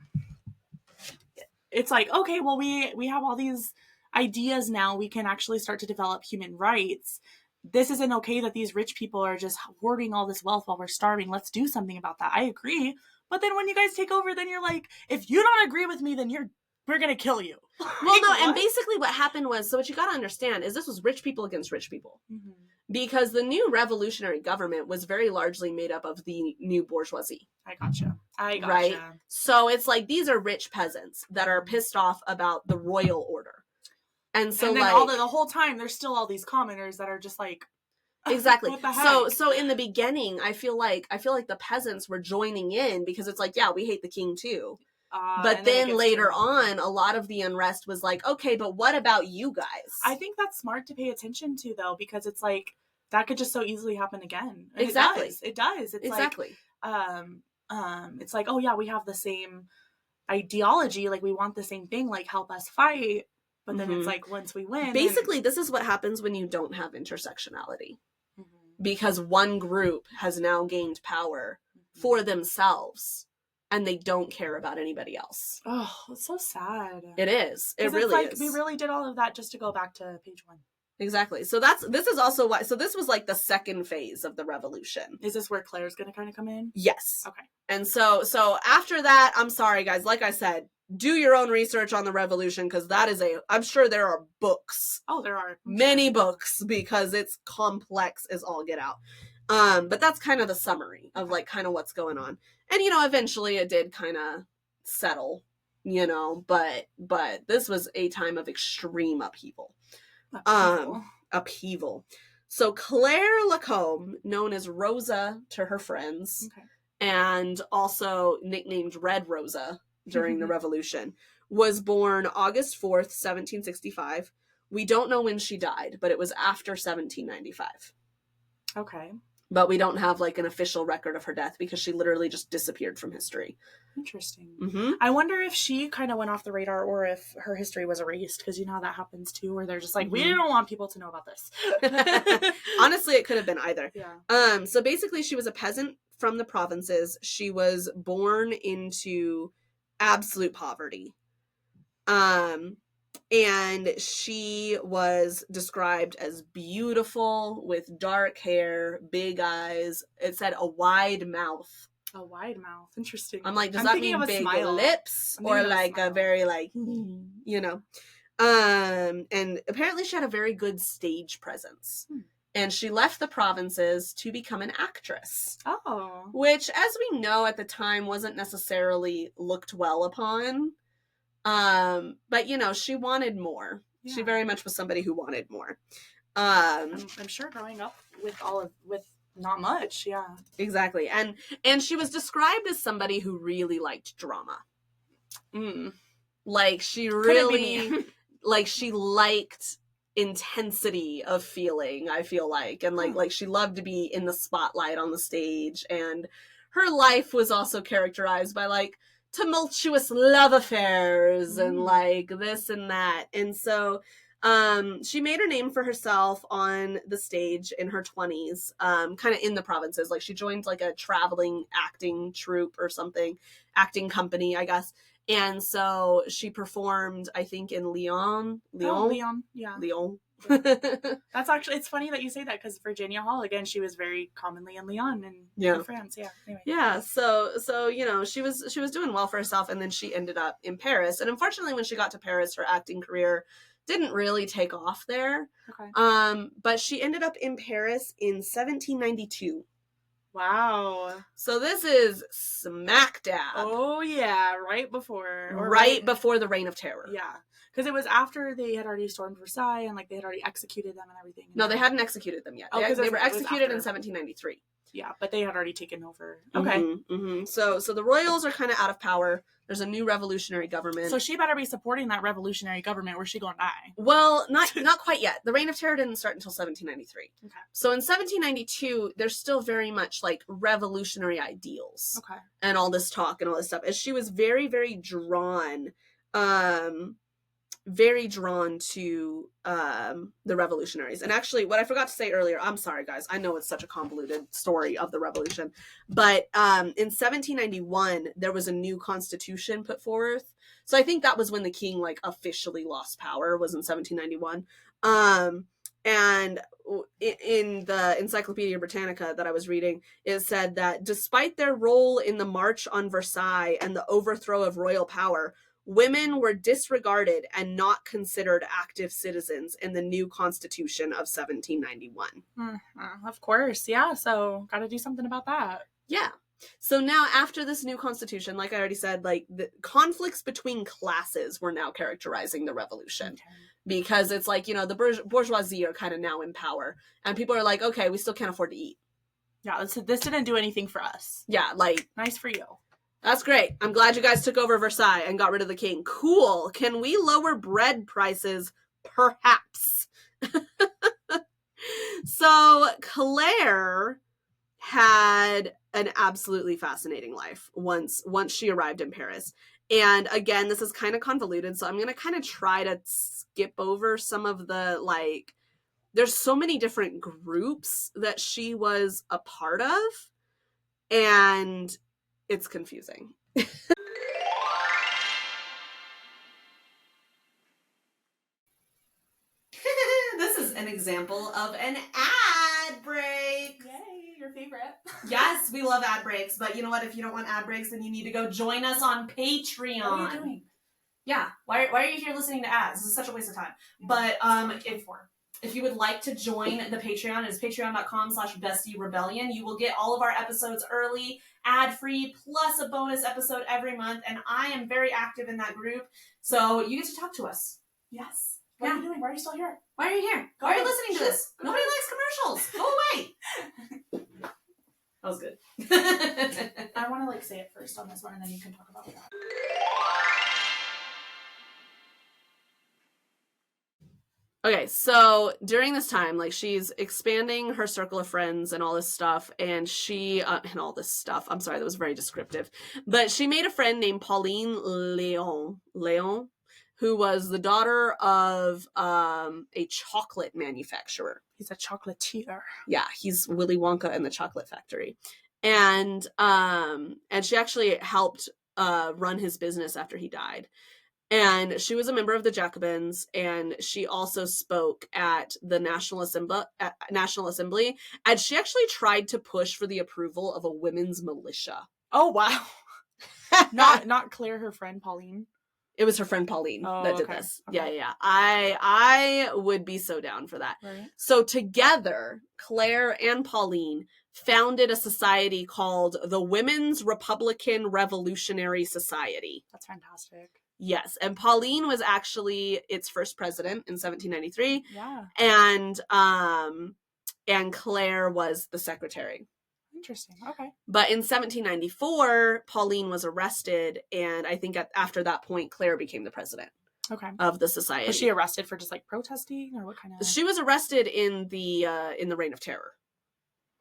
It's like, okay, well, we have all these ideas now. We can actually start to develop human rights. This isn't okay that these rich people are just hoarding all this wealth while we're starving. Let's do something about that. I agree. But then when you guys take over, then you're like, if you don't agree with me, then we're going to kill you. Well, no, and basically what happened was, so what you got to understand is this was rich people against rich people. Mm-hmm. Because the new revolutionary government was very largely made up of the new bourgeoisie. I gotcha. Right? So it's like, these are rich peasants that are pissed off about the royal order. And so, and then like, the whole time, there's still all these commoners that are just like, exactly. What the heck? So in the beginning, I feel like the peasants were joining in because it's like, yeah, we hate the king too. But then later on, a lot of the unrest was like, okay, but what about you guys? I think that's smart to pay attention to, though, because it's like, that could just so easily happen again. And exactly. It does. It's exactly. Like, it's like, oh yeah, we have the same ideology, like we want the same thing, like help us fight, but then it's like once we win, basically this is what happens when you don't have intersectionality, mm-hmm. because one group has now gained power for themselves and they don't care about anybody else. Oh, it's so sad. It is. It really is. We really did all of that just to go back to page 1. Exactly. So this is also why, so this was like the second phase of the revolution. Is this where Claire's gonna kind of come in? Yes. Okay. And so after that, I'm sorry guys, like I said, do your own research on the revolution, because that is I'm sure there are books. Oh, there are. Many books, because it's complex as all get out. But that's kind of the summary of like kind of what's going on. And, eventually it did kind of settle, but this was a time of extreme upheaval. Upheaval. So Claire Lacombe, known as Rosa to her friends, and also nicknamed Red Rosa during the revolution, was born August 4th, 1765. We don't know when she died, but it was after 1795. Okay. But we don't have like an official record of her death because she literally just disappeared from history. Interesting. Mm-hmm. I wonder if she kind of went off the radar or if her history was erased, because how that happens too, where they're just like, we don't want people to know about this. Honestly, it could have been either. Yeah. So basically she was a peasant from the provinces. She was born into absolute poverty. And she was described as beautiful with dark hair, big eyes. It said a wide mouth. A wide mouth. Interesting. I'm like, does that mean big lips or like a very like, And apparently she had a very good stage presence. And she left the provinces to become an actress. Oh. Which, as we know at the time, wasn't necessarily looked well upon. But she wanted more. Yeah. She very much was somebody who wanted more. I'm sure growing up with not much, yeah. Exactly. And she was described as somebody who really liked drama. Like she really like she liked intensity of feeling, I feel like. And like she loved to be in the spotlight on the stage, and her life was also characterized by like tumultuous love affairs and like this and that. And so she made her name for herself on the stage in her 20s, kind of in the provinces. Like she joined like a traveling acting troupe or something, acting company, I guess. And so she performed, I think, in Lyon. Lyon, yeah. Lyon. That's actually, it's funny that you say that, because Virginia Hall, again, she was very commonly in Lyon in France. Yeah. Anyway. Yeah. So she was doing well for herself, and then she ended up in Paris. And unfortunately, when she got to Paris, her acting career didn't really take off there. Okay. But she ended up in Paris in 1792. Wow. So this is smack dab. Oh yeah, right before the Reign of Terror. Yeah. Because it was after they had already stormed Versailles and like they had already executed them and everything. No, they hadn't executed them yet. They were executed in 1793. Yeah, but they had already taken over. Okay. So the royals are kind of out of power. There's a new revolutionary government. So she better be supporting that revolutionary government, or she gonna die. Well, not quite yet. The Reign of Terror didn't start until 1793. Okay. So in 1792, there's still very much like revolutionary ideals. Okay. And all this talk and all this stuff. As she was very, very drawn to the revolutionaries. And actually, what I forgot to say earlier, I'm sorry guys, I know it's such a convoluted story of the revolution, but in 1791 there was a new constitution put forth. So I think that was when the king like officially lost power, was in 1791. And in the Encyclopedia Britannica that I was reading, it said that despite their role in the March on Versailles and the overthrow of royal power, women were disregarded and not considered active citizens in the new Constitution of 1791. Of course, yeah. So got to do something about that. Yeah. So now after this new Constitution, like I already said, like the conflicts between classes were now characterizing the revolution. Okay. Because it's like, the bourgeoisie are kind of now in power. And people are like, okay, we still can't afford to eat. Yeah, this didn't do anything for us. Yeah, like... Nice for you. That's great. I'm glad you guys took over Versailles and got rid of the king. Cool. Can we lower bread prices? Perhaps. So Claire had an absolutely fascinating life once she arrived in Paris. And again, this is kind of convoluted, so I'm going to kind of try to skip over some of the, like, there's so many different groups that she was a part of, and it's confusing. This is an example of an ad break. Yay, your favorite. Yes, we love ad breaks, but you know what? If you don't want ad breaks, then you need to go join us on Patreon. What are you doing? Yeah, why are you here listening to ads? This is such a waste of time. But if you would like to join the Patreon, it's patreon.com/bestierebellion. You will get all of our episodes early, ad-free, plus a bonus episode every month. And I am very active in that group, so you get to talk to us. Yes. What are you doing? Why are you still here? Why are you here? Why are you listening to this? Nobody likes commercials. Go away. That was good. I want to like say it first on this one, and then you can talk about that. Okay, so during this time, like, she's expanding her circle of friends and all this stuff, and I'm sorry, that was very descriptive, but she made a friend named Pauline Leon, who was the daughter of a chocolate manufacturer. He's a chocolatier. Yeah, he's Willy Wonka in the chocolate factory, and she actually helped run his business after he died. And she was a member of the Jacobins, and she also spoke at the National Assembly, and she actually tried to push for the approval of a women's militia. Oh, wow. not Claire, her friend Pauline. It was her friend Pauline that did this. Okay. Yeah. I would be so down for that. Right. So together, Claire and Pauline founded a society called the Women's Republican Revolutionary Society. That's fantastic. Yes, and Pauline was actually its first president in 1793. Yeah. And Claire was the secretary. Interesting. Okay. But in 1794, Pauline was arrested, and I think after that point, Claire became the president. Okay. Of the society. Was she arrested for just like protesting, or what kind of? She was arrested in the Reign of Terror.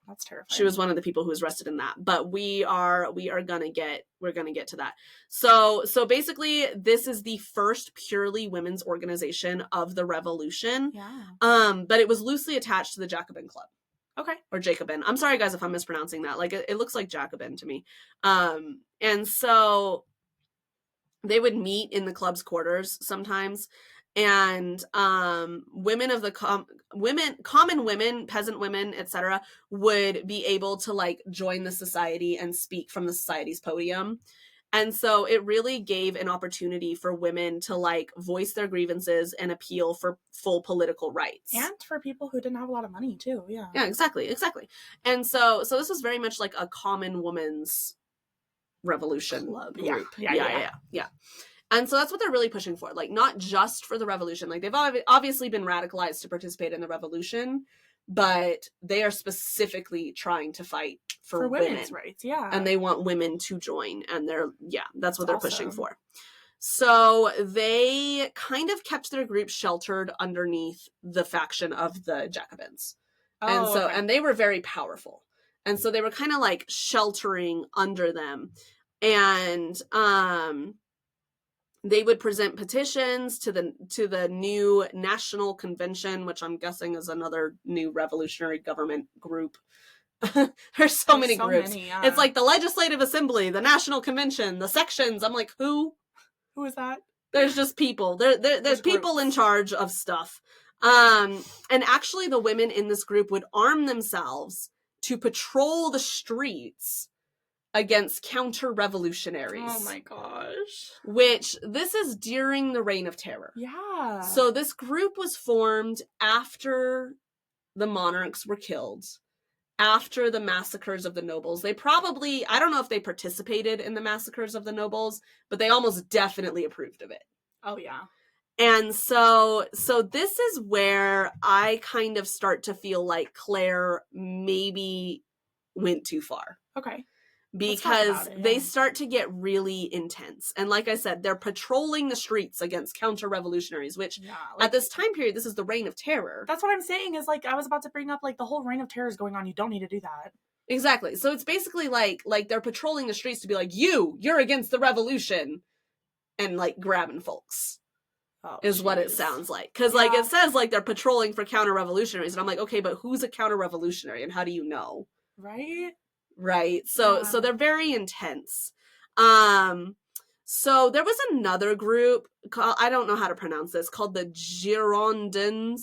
That's terrifying. She was one of the people who was arrested in that. But we're gonna get to that. So basically, this is the first purely women's organization of the Revolution. Yeah. But it was loosely attached to the Jacobin Club. Okay. Or Jacobin. I'm sorry, guys, if I'm mispronouncing that. Like, it looks like Jacobin to me. And so they would meet in the club's quarters sometimes, and women of the common women, peasant women, etc., would be able to like join the society and speak from the society's podium. And so it really gave an opportunity for women to like voice their grievances and appeal for full political rights. And for people who didn't have a lot of money too. Yeah. Yeah, exactly. And so this was very much like a common woman's revolution club group. Yeah. And so that's what they're really pushing for. Like, not just for the revolution. Like, they've obviously been radicalized to participate in the revolution, but they are specifically trying to fight for women's rights. Yeah. And they want women to join. And that's what they're pushing for. So they kind of kept their group sheltered underneath the faction of the Jacobins. And they were very powerful. And so they were kind of like sheltering under them. And they would present petitions to the new National Convention, which I'm guessing is another new revolutionary government group. There's so many groups. Yeah. It's like the Legislative Assembly, the National Convention, the sections. I'm like, who? Who is that? There's just people. There's people in charge of stuff. And actually, the women in this group would arm themselves to patrol the streets against counter-revolutionaries. Oh my gosh. Which, this is during the Reign of Terror. Yeah. So this group was formed after the monarchs were killed, after the massacres of the nobles. They probably, I don't know if they participated in the massacres of the nobles, but they almost definitely approved of it. Oh yeah. And so this is where I kind of start to feel like Claire maybe went too far. Okay. Because they start to get really intense. And like I said, they're patrolling the streets against counter-revolutionaries, which at this time period, this is the Reign of Terror. That's what I'm saying is, like, I was about to bring up, like, the whole Reign of Terror is going on. You don't need to do that. Exactly. So it's basically like they're patrolling the streets to be like, you're against the revolution. and like grabbing folks. Oh, is what it jeez. sounds like. Because like it says like they're patrolling for counter-revolutionaries, and I'm like, okay, but who's a counter-revolutionary and how do you know? Right? Right? So they're very intense. So there was another group called, I don't know how to pronounce this, called the Girondins.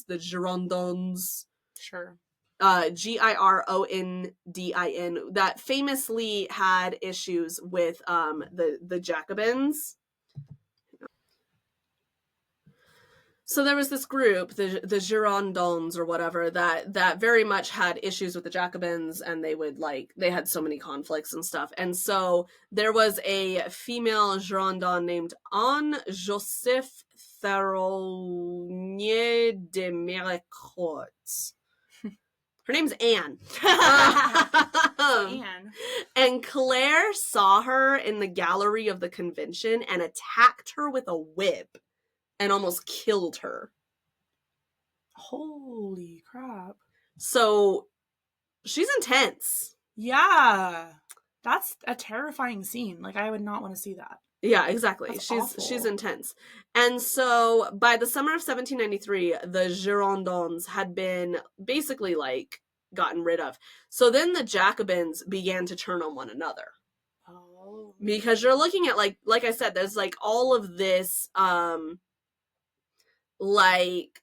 Sure. Girondin, that famously had issues with the Jacobins. So there was this group, the Girondins or whatever, that very much had issues with the Jacobins, and they had so many conflicts and stuff. And so there was a female Girondin named Anne Joseph Tharonier de Méricourt. Her name's Anne. Anne. And Claire saw her in the gallery of the convention and attacked her with a whip and almost killed her. Holy crap. So she's intense. Yeah. That's a terrifying scene. Like, I would not want to see that. Yeah, exactly. That's she's awful. She's intense. And so by the summer of 1793, the Girondins had been basically like gotten rid of. So then the Jacobins began to turn on one another. Oh. Because you're looking at like I said, there's like all of this like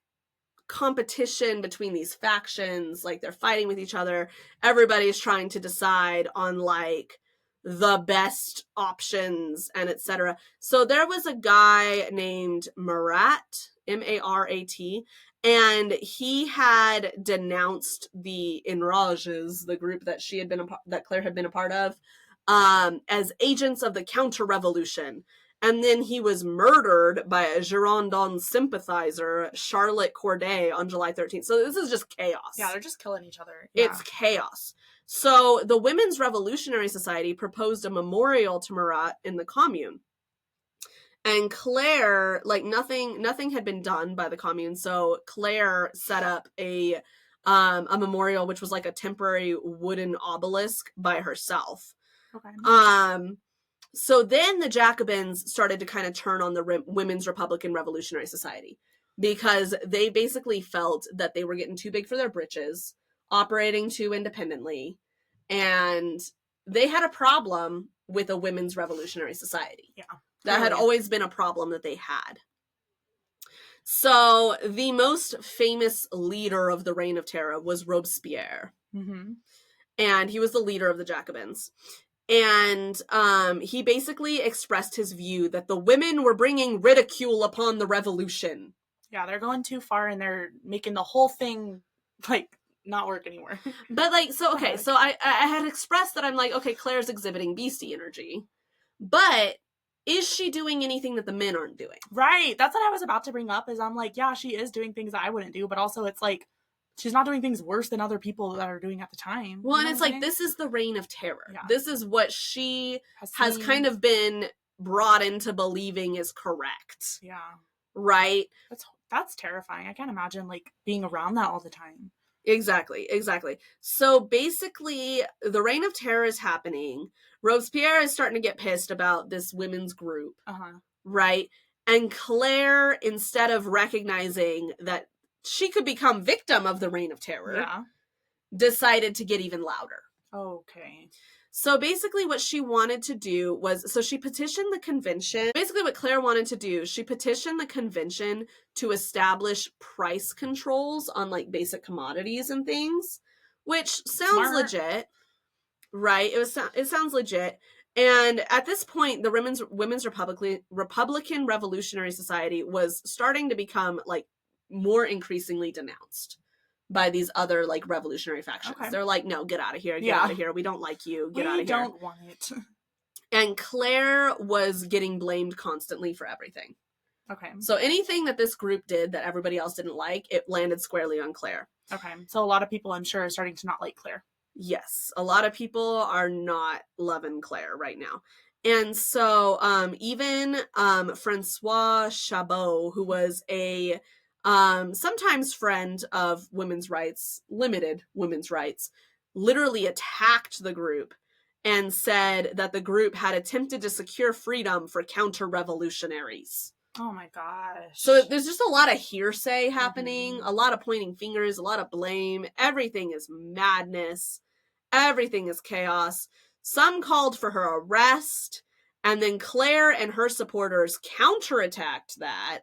competition between these factions, like they're fighting with each other. Everybody's trying to decide on like the best options and etc. So there was a guy named Marat, Marat, and he had denounced the Enrages, the group that that Claire had been a part of, as agents of the counter-revolution. And then he was murdered by a Girondin sympathizer, Charlotte Corday, on July 13th. So this is just chaos. Yeah, they're just killing each other. Yeah. It's chaos. So the Women's Revolutionary Society proposed a memorial to Marat in the Commune. And Claire, like nothing had been done by the Commune, so Claire set up a memorial, which was like a temporary wooden obelisk by herself. Okay. So then the Jacobins started to kind of turn on the Women's Republican Revolutionary Society because they basically felt that they were getting too big for their britches, operating too independently, and they had a problem with a Women's Revolutionary Society. Yeah. That had always been a problem that they had. So the most famous leader of the Reign of Terror was Robespierre. Mm-hmm. And he was the leader of the Jacobins. And he basically expressed his view that the women were bringing ridicule upon the revolution. Yeah, they're going too far and they're making the whole thing, like, not work anymore. But, like, so, okay, so I had expressed that I'm like, okay, Claire's exhibiting Beastie energy. But is she doing anything that the men aren't doing? Right. That's what I was about to bring up, is I'm like, yeah, she is doing things that I wouldn't do, but also it's like, she's not doing things worse than other people that are doing at the time. Well, and it's like, this is the Reign of Terror. Yeah. This is what she has kind of been brought into believing is correct. Yeah. Right? That's terrifying. I can't imagine, like, being around that all the time. Exactly. So basically, the Reign of Terror is happening. Robespierre is starting to get pissed about this women's group. Right? And Claire, instead of recognizing that she could become victim of the Reign of Terror, decided to get even louder. Okay. So basically what she wanted to do was, so she petitioned the convention. Basically what Claire wanted to do, she petitioned the convention to establish price controls on like basic commodities and things, which sounds legit, right? It sounds legit. And at this point, the Women's Republican Revolutionary Society was starting to become like more increasingly denounced by these other like revolutionary factions. Okay. They're like, no, get out of here. Get out of here. We don't like you. Get out of here. We don't want it. And Claire was getting blamed constantly for everything. Okay. So anything that this group did that everybody else didn't like, it landed squarely on Claire. Okay. So a lot of people, I'm sure, are starting to not like Claire. Yes. A lot of people are not loving Claire right now. And so even Francois Chabot, who was a sometimes friend of women's rights, limited women's rights, literally attacked the group and said that the group had attempted to secure freedom for counter-revolutionaries. Oh my gosh. So there's just a lot of hearsay happening, a lot of pointing fingers, a lot of blame. Everything is madness. Everything is chaos. Some called for her arrest, and then Claire and her supporters counterattacked that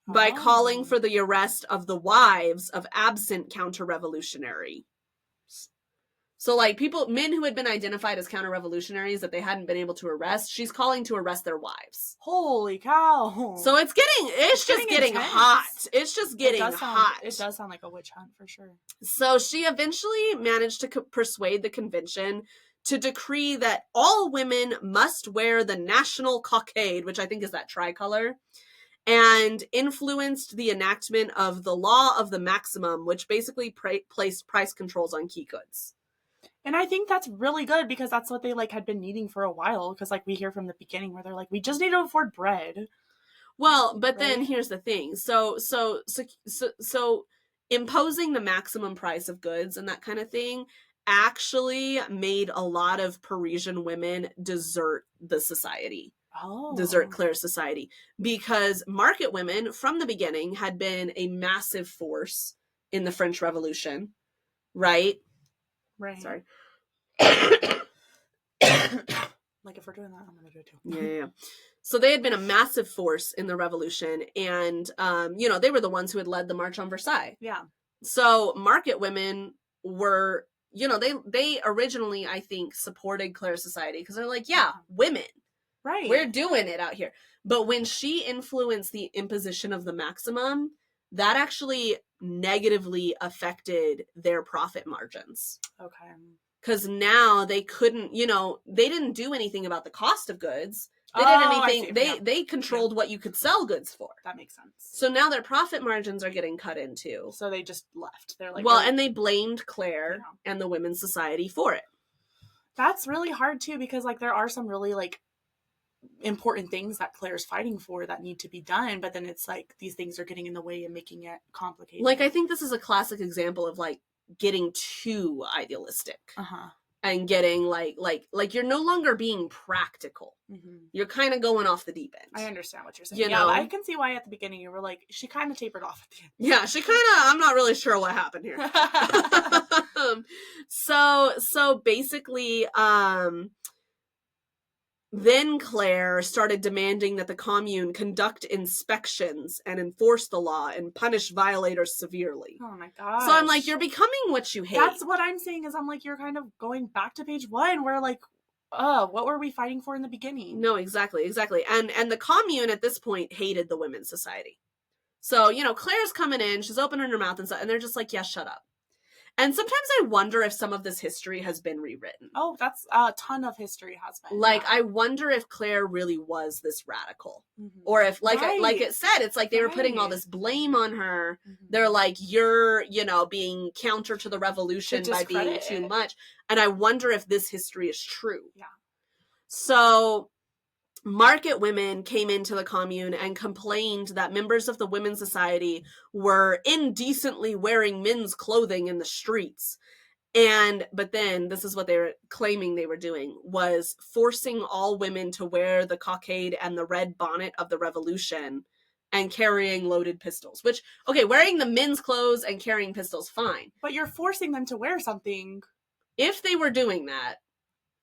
by calling for the arrest of the wives of absent counter-revolutionary. So, like, men who had been identified as counter-revolutionaries that they hadn't been able to arrest, she's calling to arrest their wives. Holy cow. So it's just getting hot. It's just getting hot. It does sound like a witch hunt for sure. So she eventually managed to persuade the convention to decree that all women must wear the national cockade, which I think is that tricolor, and influenced the enactment of the law of the maximum, which basically placed price controls on key goods. And I think that's really good because that's what they had been needing for a while. Because we hear from the beginning where they're like, we just need to afford bread. Well, but then here's the thing. So imposing the maximum price of goods and that kind of thing actually made a lot of Parisian women desert the society. Desert Claire's society, because market women from the beginning had been a massive force in the French Revolution, right? Right. Sorry. If we're doing that, I'm gonna do it too. Yeah. So they had been a massive force in the revolution, and they were the ones who had led the March on Versailles. Yeah. So market women were, they originally, I think, supported Claire's society because they're like, yeah, women. Right. We're doing it out here. But when she influenced the imposition of the maximum, that actually negatively affected their profit margins. Okay. Because now they couldn't, they didn't do anything about the cost of goods. They did anything. They controlled what you could sell goods for. That makes sense. So now their profit margins are getting cut into. So they just left. They're like, and they blamed Claire and the Women's Society for it. That's really hard too, because there are some really important things that Claire's fighting for that need to be done, but then it's these things are getting in the way and making it complicated. I think this is a classic example of getting too idealistic. And getting you're no longer being practical. Mm-hmm. You're kind of going off the deep end. I understand what you're saying. Yeah, I can see why at the beginning you were like, she kind of tapered off at the end. Yeah, she kind of, I'm not really sure what happened here. So basically, then Claire started demanding that the commune conduct inspections and enforce the law and punish violators severely. Oh my god. So I'm like, you're becoming what you hate. That's what I'm saying is I'm like, you're kind of going back to page 1 where what were we fighting for in the beginning? No, exactly. And the commune at this point hated the Women's Society. So, Claire's coming in, she's opening her mouth and stuff, and they're just like, yeah, shut up. And sometimes I wonder if some of this history has been rewritten. Oh, that's a ton of history has been. I wonder if Claire really was this radical. Mm-hmm. Or if, like it said, it's like they were putting all this blame on her. Mm-hmm. They're like, you're, being counter to the revolution by being too much. And I wonder if this history is true. Yeah. So market women came into the commune and complained that members of the Women's Society were indecently wearing men's clothing in the streets. But then this is what they were claiming they were doing, was forcing all women to wear the cockade and the red bonnet of the revolution and carrying loaded pistols. Which, okay, wearing the men's clothes and carrying pistols, fine. But you're forcing them to wear something. If they were doing that,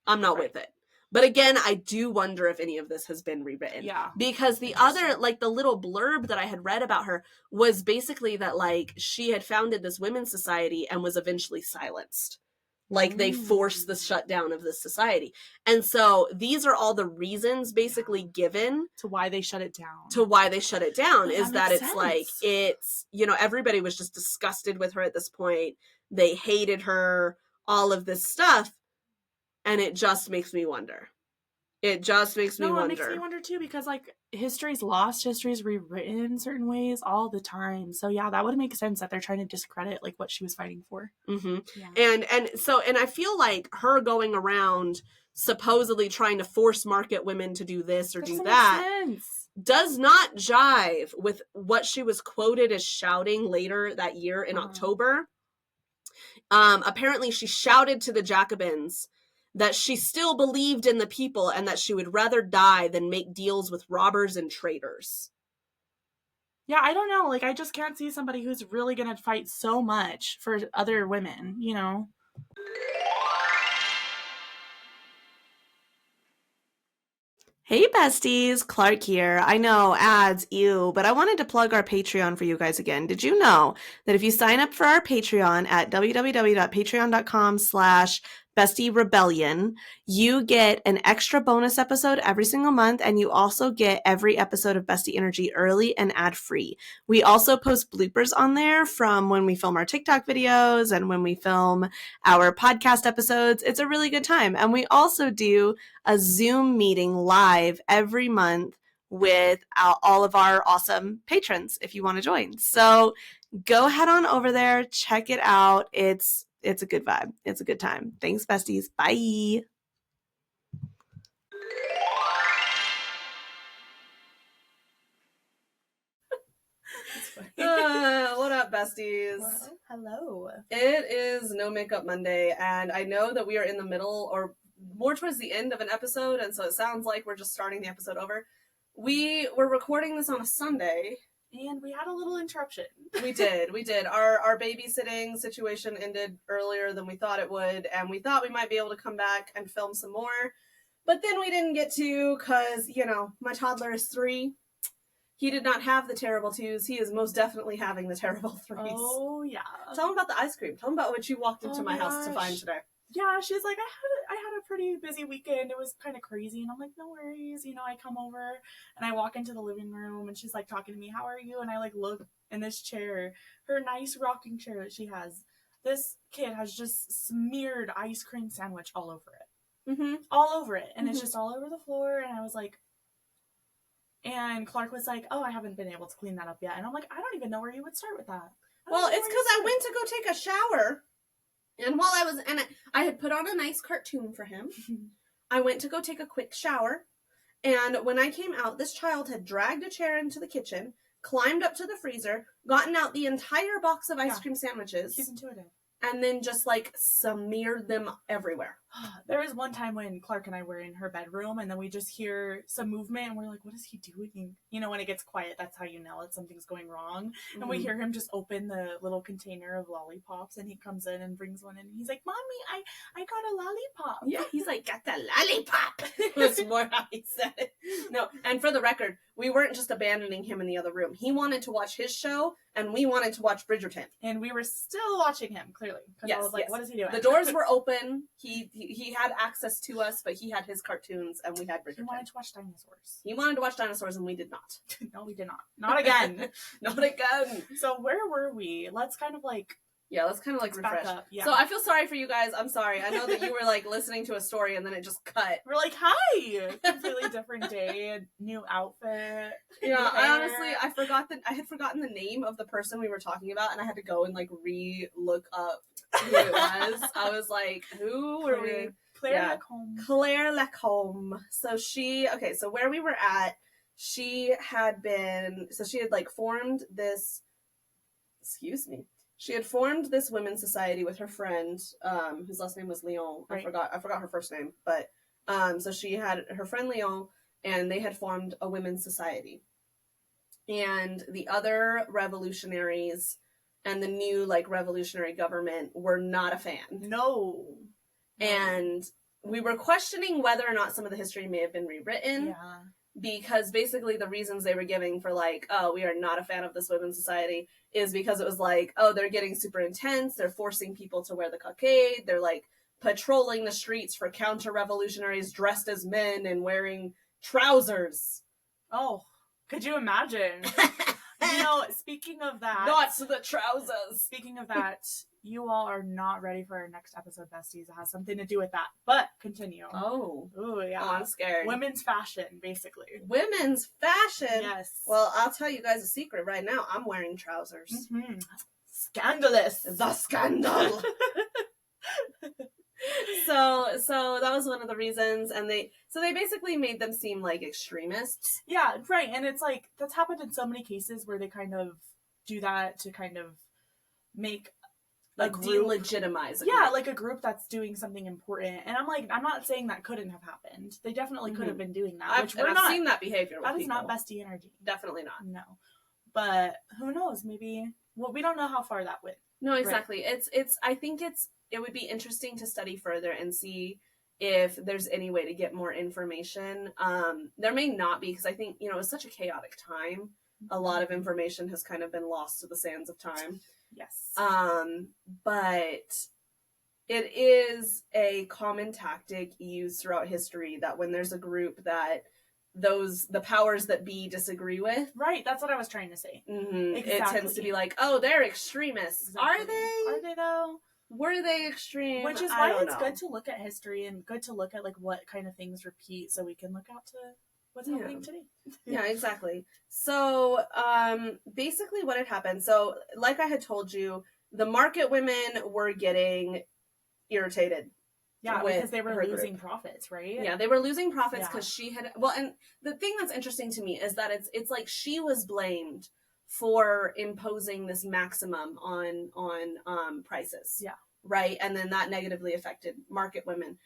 I'm not with it. But again, I do wonder if any of this has been rewritten. Yeah. Because the other, the little blurb that I had read about her was basically that, she had founded this women's society and was eventually silenced. They forced the shutdown of this society. And so these are all the reasons basically given. To why they shut it down. Is that it's everybody was just disgusted with her at this point. They hated her, all of this stuff. And it just makes me wonder. It makes me wonder too, because history's lost, history's rewritten in certain ways all the time. So yeah, that would make sense that they're trying to discredit what she was fighting for. Mm-hmm. Yeah. And I feel like her going around supposedly trying to force market women to do this or do that does not jive with what she was quoted as shouting later that year in October. Apparently she shouted to the Jacobins that she still believed in the people and that she would rather die than make deals with robbers and traitors. Yeah, I don't know. Like, I just can't see somebody who's really gonna fight so much for other women, you know? Hey besties, Clarke here. I know, ads, ew, but I wanted to plug our Patreon for you guys again. Did you know that if you sign up for our Patreon at www.patreon.com/Bestie Rebellion, you get an extra bonus episode every single month, and you also get every episode of Bestie Energy early and ad-free. We also post bloopers on there from when we film our TikTok videos and when we film our podcast episodes. It's a really good time. And we also do a Zoom meeting live every month with all of our awesome patrons if you want to join. So go head on over there, check it out. It's a good vibe. It's a good time. Thanks, besties. Bye. What up, besties? Well, hello. It is No Makeup Monday, and I know that we are in the middle or more towards the end of an episode, and so it sounds like we're just starting the episode over. We were recording this on a Sunday. And we had a little interruption. We did. Our babysitting situation ended earlier than we thought it would, and we thought we might be able to come back and film some more. But then we didn't get to because, my toddler is 3. He did not have the terrible 2s. He is most definitely having the terrible 3s. Oh, yeah. Tell him about the ice cream. Tell him about what you walked into my house to find today. Yeah, she's like, I had a pretty busy weekend. It was kind of crazy. And I'm like, no worries. I come over and I walk into the living room and she's like talking to me. How are you? And I like look in this chair, her nice rocking chair that she has. This kid has just smeared ice cream sandwich all over it. Mm-hmm. All over it. And it's just all over the floor. And I was like, and Clarke was like, oh, I haven't been able to clean that up yet. And I'm like, I don't even know where you would start with that. Well, it's because I went to go take a shower. And while I had put on a nice cartoon for him. I went to go take a quick shower. And when I came out, this child had dragged a chair into the kitchen, climbed up to the freezer, gotten out the entire box of ice cream sandwiches. He's intuitive. And then just like smeared them everywhere. There was one time when Clarke and I were in her bedroom and then we just hear some movement and we're like, what is he doing? When it gets quiet, that's how you know that something's going wrong. Mm-hmm. And we hear him just open the little container of lollipops and he comes in and brings one in and he's like, Mommy, I got a lollipop. Yeah, he's like, got the lollipop. That's more how he said it. No, and for the record, we weren't just abandoning him in the other room. He wanted to watch his show and we wanted to watch Bridgerton. And we were still watching him, clearly. Yes, I was like, what is he doing? The doors were open. He had access to us, but he had his cartoons and we had Bridgerton. He wanted to watch dinosaurs. He wanted to watch dinosaurs and we did not. No, we did not. Not again. Not again. So where were we? Let's kind of like... Yeah, let's kind of like refresh. Yeah. So I feel sorry for you guys. I'm sorry. I know that you were like listening to a story and then it just cut. We're like, hi! Completely different day, new outfit. Yeah, I had forgotten the name of the person we were talking about and I had to go and like re-look up who it was. I was like, who were we? Claire Lacombe. Claire Lacombe. So where we were at, she had like formed this, she had formed this women's society with her friend, whose last name was Leon. Right. I forgot her first name, but so she had her friend Leon, and they had formed a women's society. And the other revolutionaries and the new like revolutionary government were not a fan. No. And we were questioning whether or not some of the history may have been rewritten. Yeah. Because basically the reasons they were giving for like, oh, we are not a fan of this women's society is because it was like, oh, they're getting super intense. They're forcing people to wear the cockade. They're like patrolling the streets for counter-revolutionaries dressed as men and wearing trousers. Oh, could you imagine? Speaking of that. Not the trousers. Speaking of that, you all are not ready for our next episode, besties. It has something to do with that. But continue. Oh. Ooh, yeah. Oh, I'm scared. Women's fashion, basically. Women's fashion? Yes. Well, I'll tell you guys a secret right now. I'm wearing trousers. Mm-hmm. Scandalous. The scandal. So that was one of the reasons, and they basically made them seem like extremists. Yeah, right. And it's like that's happened in so many cases where they kind of do that to kind of make like group, delegitimize it. Yeah, like a group that's doing something important. And I'm like, I'm not saying that couldn't have happened. They definitely could have been doing that. I've seen that behavior with That people. is not bestie energy. Definitely not. No. But who knows? Maybe, well, we don't know how far that went. No, exactly. Right. I think it would be interesting to study further and see if there's any way to get more information. There may not be, because I think, it's such a chaotic time. A lot of information has kind of been lost to the sands of time. Yes. But it is a common tactic used throughout history that when there's a group that the powers that be disagree with. Right, that's what I was trying to say. Mm-hmm. Exactly. It tends to be like, oh, they're extremists. Exactly. Are they? Are they though? Were they extreme? Which is why it's good to look at history and good to look at like what kind of things repeat so we can look out to what's happening today. Yeah, exactly. So basically what had happened, so like I had told you, the market women were getting irritated. Yeah, because they were losing profits, right? Yeah, they were losing profits because she had... Well, and the thing that's interesting to me is that it's like she was blamed for imposing this maximum on prices. Yeah. Right? And then that negatively affected market women.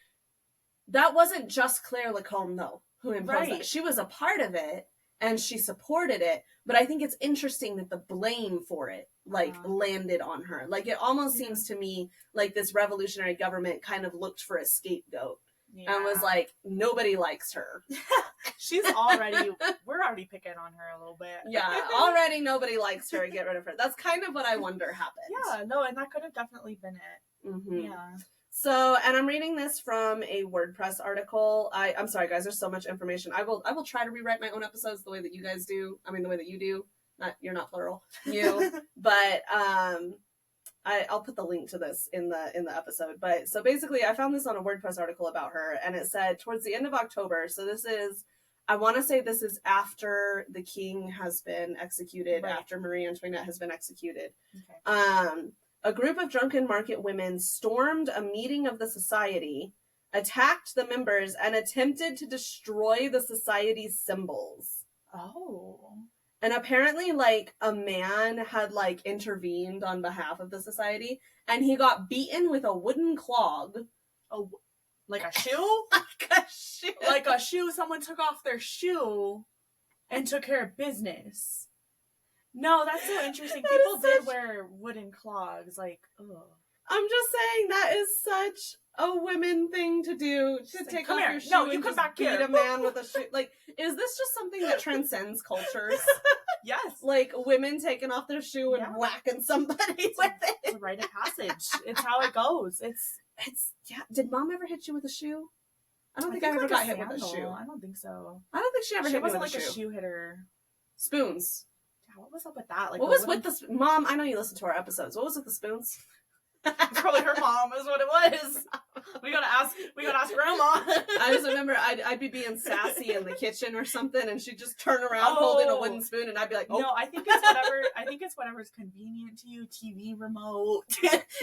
That wasn't just Claire Lacombe, though, who imposed that. She was a part of it, and she supported it, but I think it's interesting that the blame for it landed on her. Like, it almost seems to me like this revolutionary government kind of looked for a scapegoat and was like, nobody likes her. We're already picking on her a little bit. Yeah, already nobody likes her. Get rid of her. That's kind of what I wonder happened. Yeah, no, and that could have definitely been it. Mm-hmm. Yeah. So, and I'm reading this from a WordPress article. I'm sorry, guys. There's so much information. I will try to rewrite my own episodes the way that you guys do. I mean, the way that you do. You're not plural. You. But I'll put the link to this in the episode. But so basically, I found this on a WordPress article about her, and it said towards the end of October. So this is, I want to say this is after the king has been executed, after Marie Antoinette has been executed. Okay. A group of drunken market women stormed a meeting of the society, attacked the members, and attempted to destroy the society's symbols. Oh. And apparently, like, a man had, like, intervened on behalf of the society, and he got beaten with a wooden clog. Like a shoe? Like a shoe. Like a shoe. Someone took off their shoe and took care of business. No, that's so interesting. People did wear wooden clogs, like, ugh. I'm just saying that is such a women thing to do, to take off your shoe and just beat a man with a shoe. Like, is this just something that transcends cultures? Yes. Like, women taking off their shoe and whacking somebody with it. It's a rite of passage. It's how it goes. It's Did mom ever hit you with a shoe? I don't think I ever got hit with a shoe. I don't think so. I don't think she ever hit me with a shoe. She wasn't like a shoe hitter. Spoons. What was up with that? Like, what was with the... Mom, I know you listen to our episodes. What was with the spoons? Probably her mom is what it was. We gotta ask grandma. I just remember I'd be being sassy in the kitchen or something, and she'd just turn around holding a wooden spoon, and I'd be like, oh. No, I think it's whatever's convenient to you. TV remote.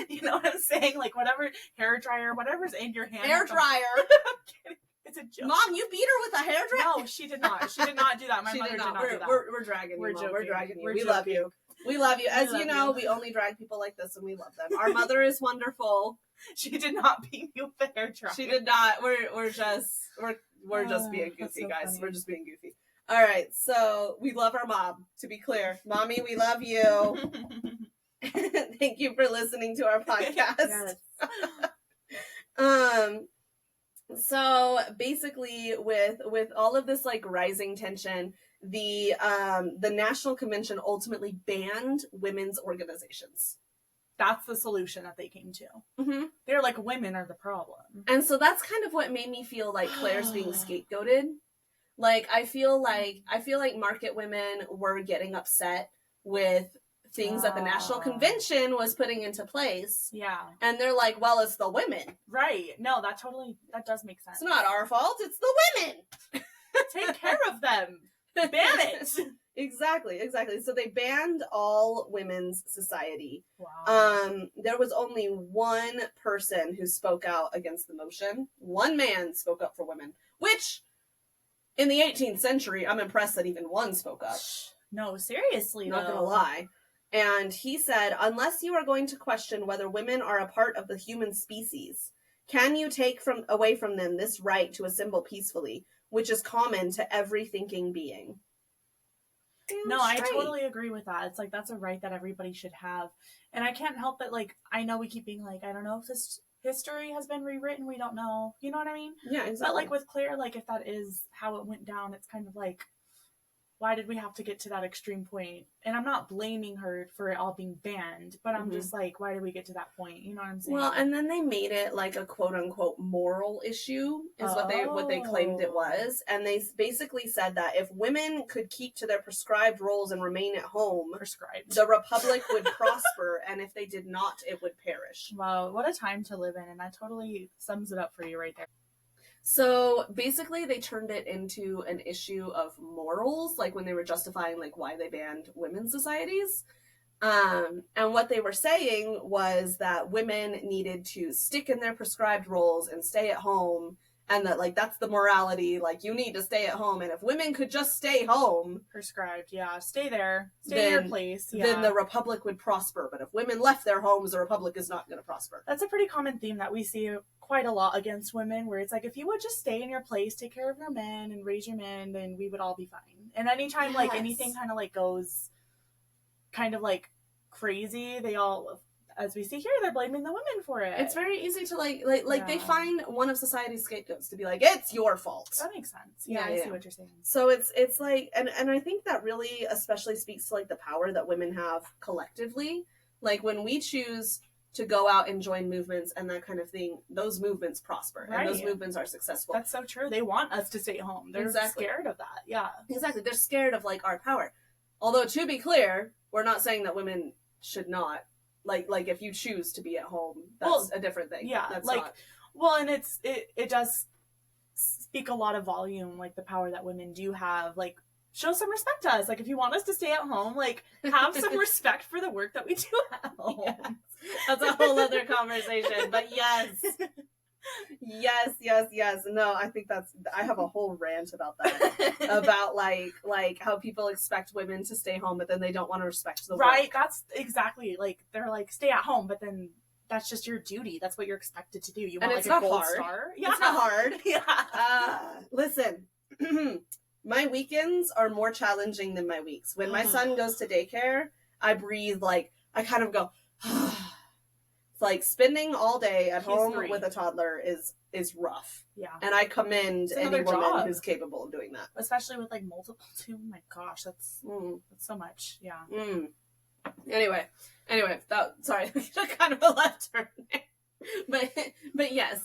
You know what I'm saying? Like, whatever, hair dryer, whatever's in your hand. Hair dryer. I'm kidding. It's a joke. Mom, you beat her with a hair dryer? No, she did not. She did not do that. My mother did not do that. We're dragging you, Mom. We're dragging you. We love you. We love you. As you know, we only drag people like this, and we love them. Our mother is wonderful. She did not beat me with the hair dryer. She did not. We're just being goofy, guys. Funny. We're just being goofy. All right, so we love our mom. To be clear, Mommy, we love you. Thank you for listening to our podcast. Yes. So basically, with all of this like rising tension, the National Convention ultimately banned women's organizations. That's the solution that they came to. Mm-hmm. They're like, women are the problem. And so that's kind of what made me feel like Claire's being scapegoated. Like, I feel like market women were getting upset with things that the National Convention was putting into place. Yeah. And they're like, well, it's the women. Right. No, that does make sense. It's not our fault. It's the women. Take care of them. Ban it. Exactly. So they banned all women's society. Wow. There was only one person who spoke out against the motion. One man spoke up for women, which in the 18th century, I'm impressed that even one spoke up. No, seriously, Not gonna lie. And he said, unless you are going to question whether women are a part of the human species, can you take away from them this right to assemble peacefully, which is common to every thinking being? No, I totally agree with that. It's like, that's a right that everybody should have. And I can't help but, like, I know we keep being like, I don't know if this history has been rewritten. We don't know. You know what I mean? Yeah, exactly. But, like, with Claire, like, if that is how it went down, it's kind of like, why did we have to get to that extreme point? And I'm not blaming her for it all being banned, but I'm just like, why did we get to that point? You know what I'm saying? Well, and then they made it like a quote unquote moral issue is what they claimed it was. And they basically said that if women could keep to their prescribed roles and remain at home, the republic would prosper, and if they did not, it would perish. Wow, what a time to live in, and that totally sums it up for you right there. So basically they turned it into an issue of morals, like when they were justifying like why they banned women's societies. And what they were saying was that women needed to stick in their prescribed roles and stay at home, and that like that's the morality, like you need to stay at home, and if women could just stay home, prescribed, yeah, stay there, stay in your place, yeah, then the republic would prosper. But if women left their homes, the republic is not going to prosper. That's a pretty common theme that we see quite a lot against women, where it's like, if you would just stay in your place, take care of your men and raise your men, then we would all be fine. And anytime like anything kind of like goes kind of like crazy, they all, as we see here, they're blaming the women for it. It's very easy to like they find one of society's scapegoats to be like, it's your fault. That makes sense. Yeah, I see what you're saying. So it's like, and I think that really especially speaks to like the power that women have collectively. Like when we choose to go out and join movements and that kind of thing, those movements prosper, and those movements are successful. That's so true. They want us to stay home. They're scared of that. Yeah, exactly. They're scared of like our power. Although to be clear, we're not saying that women should not, like if you choose to be at home, that's a different thing. Yeah, that's like not... well, and it does speak a lot of volume, like the power that women do have. Like, show some respect to us. Like, if you want us to stay at home, like have some respect for the work that we do at home. Yes. That's a whole other conversation. But yes. No, I think I have a whole rant about that. About like how people expect women to stay home, but then they don't want to respect the work. Right, that's exactly, like, they're like, stay at home, but then that's just your duty. That's what you're expected to do. You want like a gold star? Yeah. It's not hard. Yeah. Listen, my weekends are more challenging than my weeks. When my son goes to daycare, I breathe, like, I kind of go, it's like spending all day at home with a toddler is rough. Yeah. And I commend any woman who's capable of doing that. Especially with like multiple too. Oh my gosh, that's so much. Yeah. Anyway, sorry, kind of a left turn there. But yes.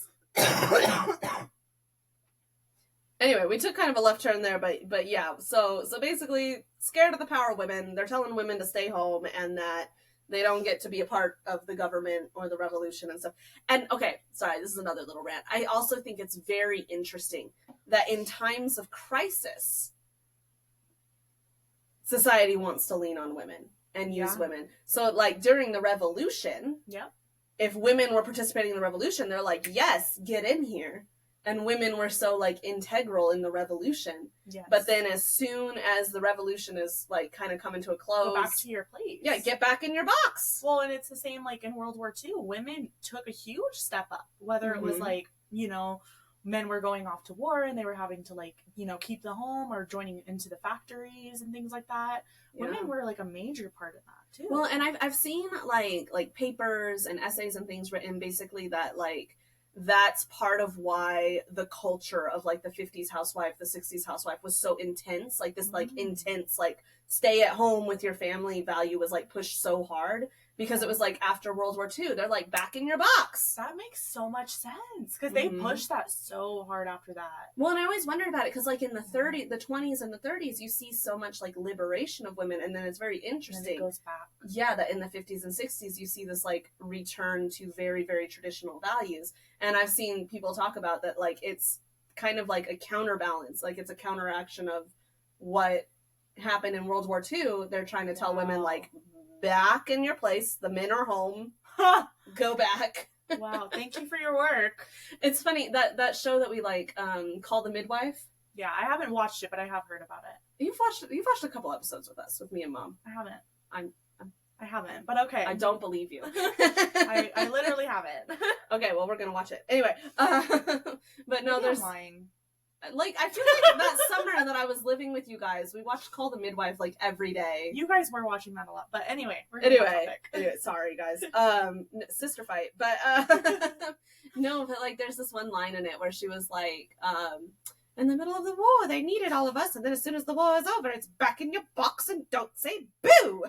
Anyway, we took kind of a left turn there, but yeah. So basically, scared of the power of women, they're telling women to stay home and that they don't get to be a part of the government or the revolution and stuff. And okay, sorry, this is another little rant. I also think it's very interesting that in times of crisis, society wants to lean on women and use women. So like during the revolution, if women were participating in the revolution, they're like, yes, get in here. And women were so like integral in the revolution. Yes. But then as soon as the revolution is like kind of coming to a close, go back to your place. Yeah, get back in your box. Well, and it's the same like in World War II. Women took a huge step up. Whether it was like, you know, men were going off to war and they were having to like, you know, keep the home or joining into the factories and things like that. Yeah. Women were like a major part of that too. Well, and I've seen like papers and essays and things written basically that like that's part of why the culture of like the 50s housewife, the 60s housewife was so intense. Like this like intense like stay at home with your family value was like pushed so hard because it was like after World War II, they're like back in your box. That makes so much sense because they pushed that so hard after that. Well, and I always wondered about it because like in the 20s and the 30s, you see so much like liberation of women, and then it's very interesting. And it goes back. Yeah, that in the 50s and 60s, you see this like return to very, very traditional values. And I've seen people talk about that like it's kind of like a counterbalance, like it's a counteraction of what happened in World War II. They're trying to tell women like, back in your place, the men are home, go back. Wow, thank you for your work. It's funny that show that we like Call the Midwife. Yeah, I haven't watched it, but I have heard about it. You've watched a couple episodes with me and Mom. I haven't. I haven't, but okay. I don't believe you. I literally haven't. Okay, well, we're gonna watch it anyway. But no, there's online. Like, I feel like that summer that I was living with you guys, we watched Call the Midwife like every day. You guys were watching that a lot, but anyway, we're anyway, sorry guys. Sister fight, but no, but like, there's this one line in it where she was like, in the middle of the war, they needed all of us, and then as soon as the war is over, it's back in your box and don't say boo.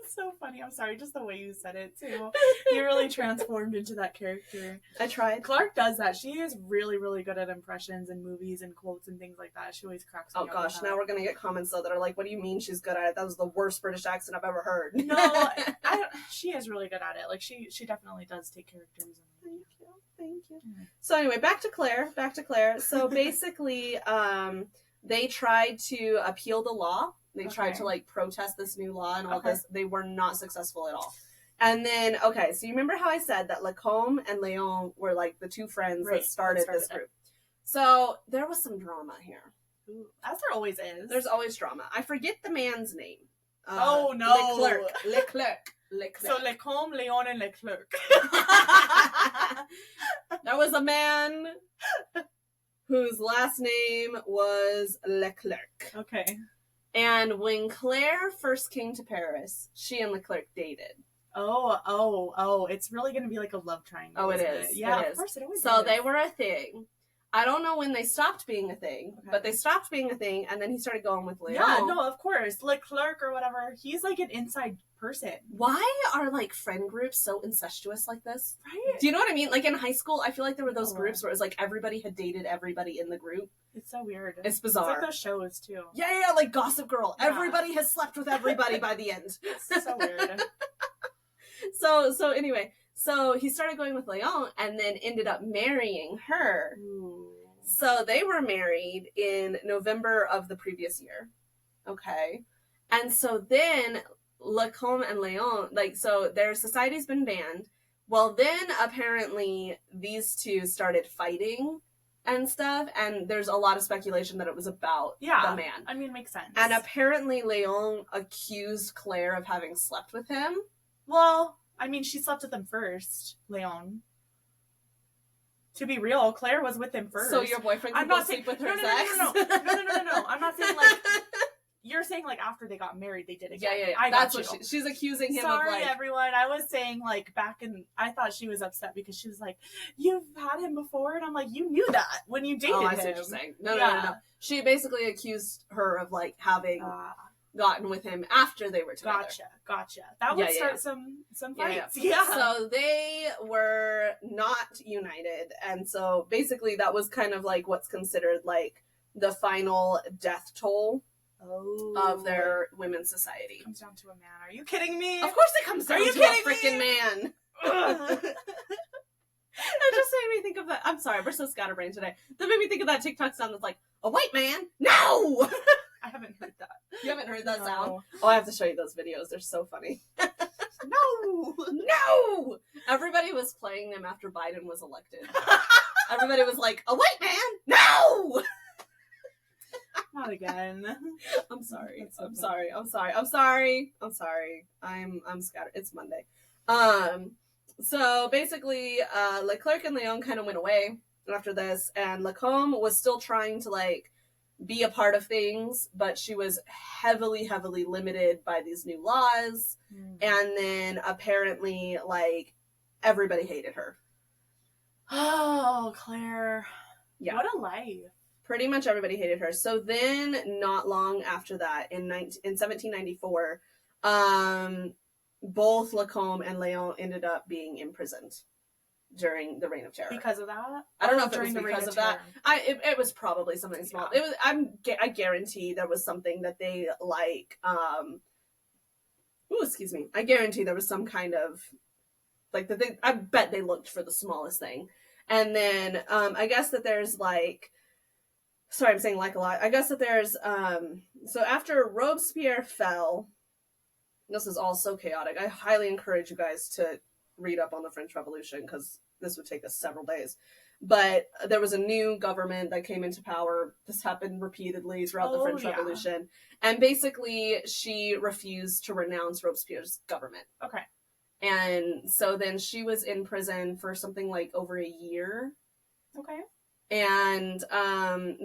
So funny. I'm sorry, just the way you said it too. You really transformed into that character. I tried. Clarke does that. She is really, really good at impressions and movies and quotes and things like that. She always cracks me up. Oh gosh, now we're gonna get comments though that are like, "What do you mean she's good at it? That was the worst British accent I've ever heard." No, she is really good at it. Like she definitely does take characters. Thank you. So anyway, back to Claire. So basically, they tried to appeal the law. They tried to like protest this new law and all this. They were not successful at all. And then, okay, so you remember how I said that Lacombe and Leon were like the two friends that started this group. So there was some drama here. Ooh, as there always is. There's always drama. I forget the man's name. Oh no. Leclerc. So Lacombe, Leon, and Leclerc. There was a man whose last name was Leclerc. Okay. And when Claire first came to Paris, she and Leclerc dated. Oh, it's really going to be like a love triangle. Oh, it is. Yeah, of course it always is. So they were a thing. I don't know when they stopped being a thing, but they stopped being a thing, and then he started going with Leon. Yeah, no, of course. Leclerc or whatever, he's like an inside person. Why are like friend groups so incestuous like this? Right? Do you know what I mean? Like in high school, I feel like there were those groups where it was like everybody had dated everybody in the group. It's so weird. It's bizarre. It's like those shows too. Yeah, like Gossip Girl. Yeah. Everybody has slept with everybody by the end. It's so weird. So anyway, so he started going with Leon and then ended up marrying her. Ooh. So they were married in November of the previous year. Okay. And so then Lacombe and Leon, like, so their society's been banned. Well, then apparently these two started fighting and stuff, and there's a lot of speculation that it was about the man. I mean, makes sense. And apparently Leon accused Claire of having slept with him. Well, I mean, she slept with him first, Leon. To be real, Claire was with him first. So your boyfriend could go sleep with her ex? No. I'm not saying like... You're saying, like, after they got married, they did it again. Yeah. That's what she's accusing him of, like... Sorry, everyone. I was saying, like, back in... I thought she was upset because she was like, you've had him before? And I'm like, you knew that when you dated him. I see what you're saying. No. She basically accused her of, like, having gotten with him after they were together. Gotcha. That would start some fights. Yeah. So they were not united. And so, basically, that was kind of, like, what's considered, like, the final death toll of their women's society. It comes down to a man. Are you kidding me? Of course it comes down to a freaking man. It just made me think of that. I'm sorry, we're so scatterbrained today. That made me think of that TikTok sound that's like, a white man? No! I haven't heard that. You haven't heard that sound? Oh, I have to show you those videos. They're so funny. No! Everybody was playing them after Biden was elected. Everybody was like, a white man? No! Not again. I'm sorry. I'm sorry. I'm scattered. It's Monday. So basically, Leclerc and Leon kind of went away after this, and Lacombe was still trying to like be a part of things, but she was heavily limited by these new laws. And then apparently, like, everybody hated her. Oh, Claire. Yeah. What a life. Pretty much everybody hated her. So then, not long after that, in 1794, both Lacombe and Leon ended up being imprisoned during the Reign of Terror. Because of that? I don't know if it was because of that. It was probably something small. Yeah. It was. I guarantee there was something that they like. Excuse me. I guarantee there was some kind of like that. I bet they looked for the smallest thing, and then I guess that there's like. Sorry, I'm saying like a lot. I guess that there's, so after Robespierre fell, this is all so chaotic. I highly encourage you guys to read up on the French Revolution because this would take us several days. But there was a new government that came into power. This happened repeatedly throughout the French Revolution. And basically, she refused to renounce Robespierre's government. Okay. And so then she was in prison for something like over a year. Okay. And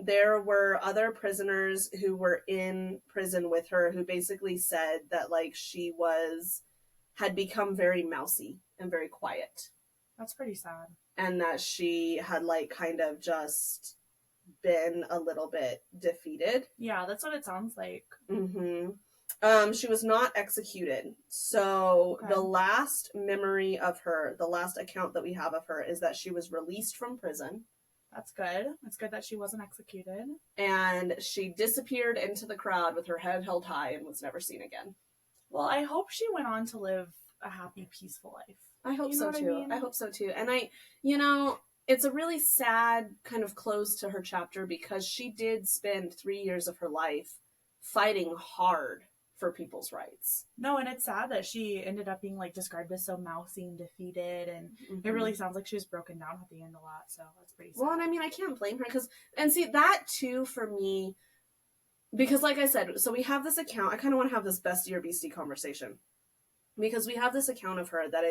there were other prisoners who were in prison with her who basically said that, like, she had become very mousy and very quiet. That's pretty sad. And that she had, like, kind of just been a little bit defeated. Yeah, that's what it sounds like. Mm-hmm. She was not executed. So the last memory of her, the last account that we have of her is that she was released from prison. That's good. It's good that she wasn't executed. And she disappeared into the crowd with her head held high and was never seen again. Well, I hope she went on to live a happy, peaceful life. I hope so too. I hope so too. And it's a really sad kind of close to her chapter because she did spend 3 years of her life fighting hard for people's rights. No, and it's sad that she ended up being, like, described as so mousy and defeated, and it really sounds like she was broken down at the end a lot, so that's pretty sad. Well, and I mean, I can't blame her, and see, that too, for me, because like I said, so we have this account, I kind of want to have this Bestie or Beastie conversation, because we have this account of her that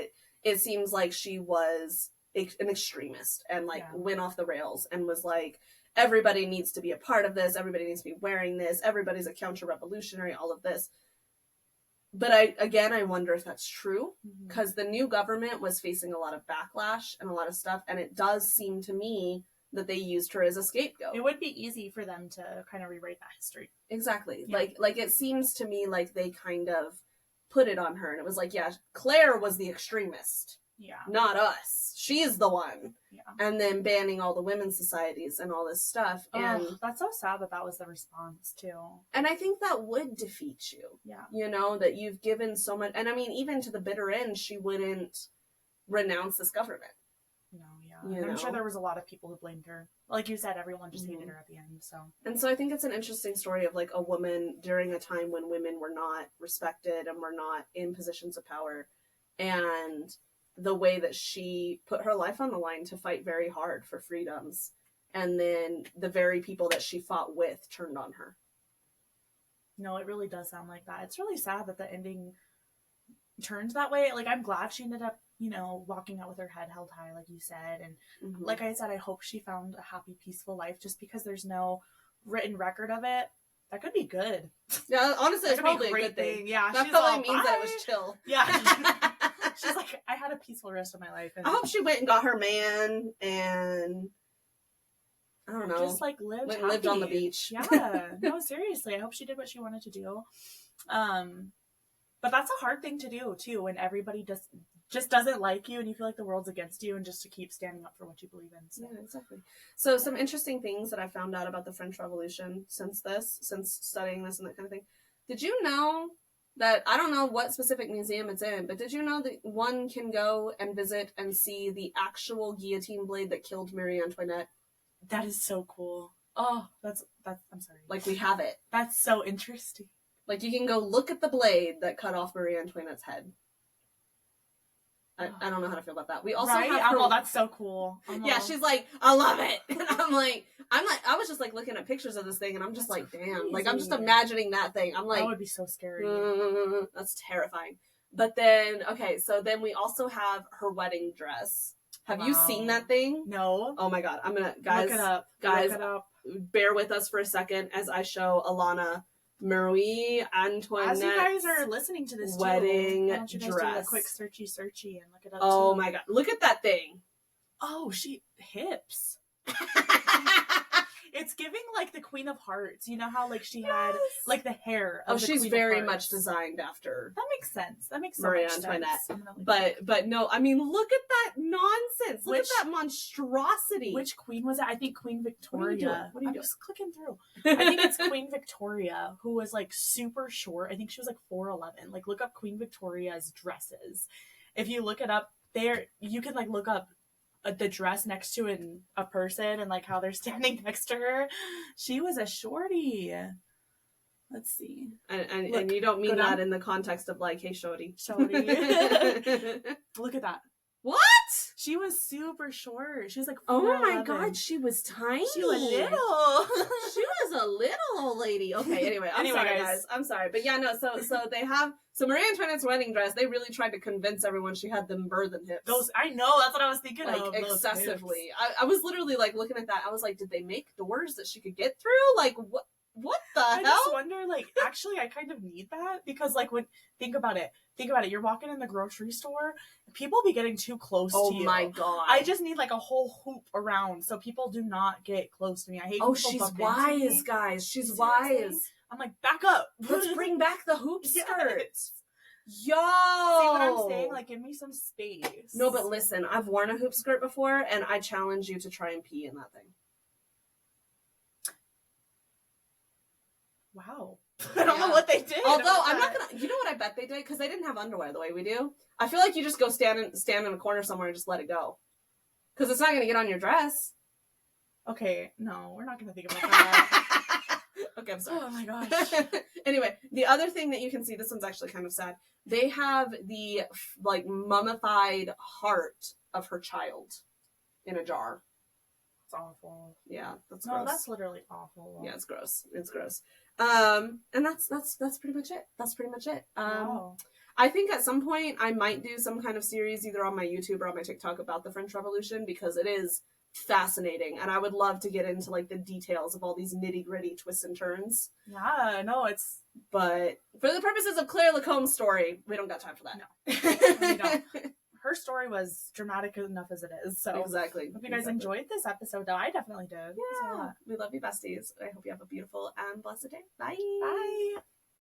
it seems like she was an extremist, and, like, went off the rails, and was like, everybody needs to be a part of this, everybody needs to be wearing this, everybody's a counter-revolutionary, all of this. But I wonder if that's true, because the new government was facing a lot of backlash and a lot of stuff, and it does seem to me that they used her as a scapegoat. It would be easy for them to kind of rewrite that history. Exactly. Yeah. Like it seems to me like they kind of put it on her, and it was like, yeah, Claire was the extremist. Yeah. Not us. She's the one. Yeah. And then banning all the women's societies and all this stuff. And that's so sad that was the response too. And I think that would defeat you. Yeah. You know, that you've given so much. And I mean, even to the bitter end, she wouldn't renounce this government. No, yeah. I'm sure there was a lot of people who blamed her. Like you said, everyone just hated her at the end. And so I think it's an interesting story of, like, a woman during a time when women were not respected and were not in positions of power. And the way that she put her life on the line to fight very hard for freedoms. And then the very people that she fought with turned on her. No, it really does sound like that. It's really sad that the ending turned that way. Like, I'm glad she ended up, walking out with her head held high, like you said. And like I said, I hope she found a happy, peaceful life. Just because there's no written record of it, that could be good. Yeah, honestly, it's probably a good thing. Yeah, that probably means that it was chill. Yeah. She's like, I had a peaceful rest of my life. And I hope she went and got her man and, I don't know, just, like, lived on the beach. Yeah. No, seriously. I hope she did what she wanted to do. But that's a hard thing to do too, when everybody just doesn't like you and you feel like the world's against you, and just to keep standing up for what you believe in. So. Yeah, exactly. So some interesting things that I found out about the French Revolution since studying this and that kind of thing. Did you know that, I don't know what specific museum it's in, but did you know that one can go and visit and see the actual guillotine blade that killed Marie Antoinette? That is so cool. Oh, that's I'm sorry. Like, we have it. That's so interesting. Like, you can go look at the blade that cut off Marie Antoinette's head. I don't know how to feel about that. We also have her... Well, that's so cool. Yeah, she's like, I love it. And I was just, like, looking at pictures of this thing, and I'm just like, damn. Crazy. Like, I'm just imagining that thing. I'm like, that would be so scary. That's terrifying. But then, okay, so then we also have her wedding dress. Have you seen that thing? No. Oh my God. I'm gonna, guys, look it up. Guys, look it up. Bear with us for a second as I show Alana Marie Antoinette's, as you guys are listening to this wedding why don't you guys dress. Do a quick searchy and look it up. Oh too. My God. Look at that thing. Oh, hips. It's giving, like, the Queen of Hearts. You know how, like, she had, like, the hair of the she's Queen very of much designed after. That makes sense. That makes so Marie much Antoinette. sense. But no, I mean, look at that nonsense. Look at that monstrosity. Which queen was it? I think Queen Victoria. What are you doing? I'm just clicking through. I think it's Queen Victoria, who was, like, super short. I think she was, like, 4'11". Like, look up Queen Victoria's dresses. If you look it up, you can, like, look up the dress next to a person and, like, how they're standing next to her. She was a shorty. Let's see. And you don't mean that in the context of, like, hey, shorty. Look at that. What? She was super short. She was like 4'11". Oh my god, she was tiny. She was little. She was a little old lady. Okay, anyway, I'm sorry, guys. I'm sorry. But yeah, no, so they have... So Marie Antoinette's wedding dress, they really tried to convince everyone she had them birthen hips. Those, I know, that's what I was thinking like, of. Excessively. I was literally, like, looking at that. I was like, did they make doors that she could get through? Like, what the hell? I just wonder, like, actually, I kind of need that because, like, think about it. You're walking in the grocery store, people be getting too close to you. Oh my god. I just need, like, a whole hoop around so people do not get close to me. I hate people she's wise, guys. She's wise. I'm like, back up. Let's bring back the hoop skirt. Yo! See what I'm saying? Like, give me some space. No, but listen, I've worn a hoop skirt before, and I challenge you to try and pee in that thing. Wow. I don't know what they did. Although, I'm not gonna... You know what I bet they did? Because they didn't have underwear the way we do. I feel like you just go stand in a corner somewhere and just let it go. Because it's not going to get on your dress. Okay, no, we're not going to think about that. Okay, I'm sorry. Oh my gosh. Anyway, the other thing that you can see, this one's actually kind of sad. They have the, like, mummified heart of her child in a jar. It's awful. Yeah, that's gross. No, that's literally awful. Yeah, it's gross. It's gross. And that's pretty much it. That's pretty much it. Wow. I think at some point I might do some kind of series either on my YouTube or on my TikTok about the French Revolution because it is fascinating and I would love to get into like the details of all these nitty-gritty twists and turns. Yeah, no, it's... But for the purposes of Claire Lacombe's story, we don't got time for that. No. We don't. Her story was dramatic enough as it is. So exactly. Hope you guys enjoyed this episode, though. I definitely did. Yeah. We love you, besties. I hope you have a beautiful and blessed day. Bye. Bye.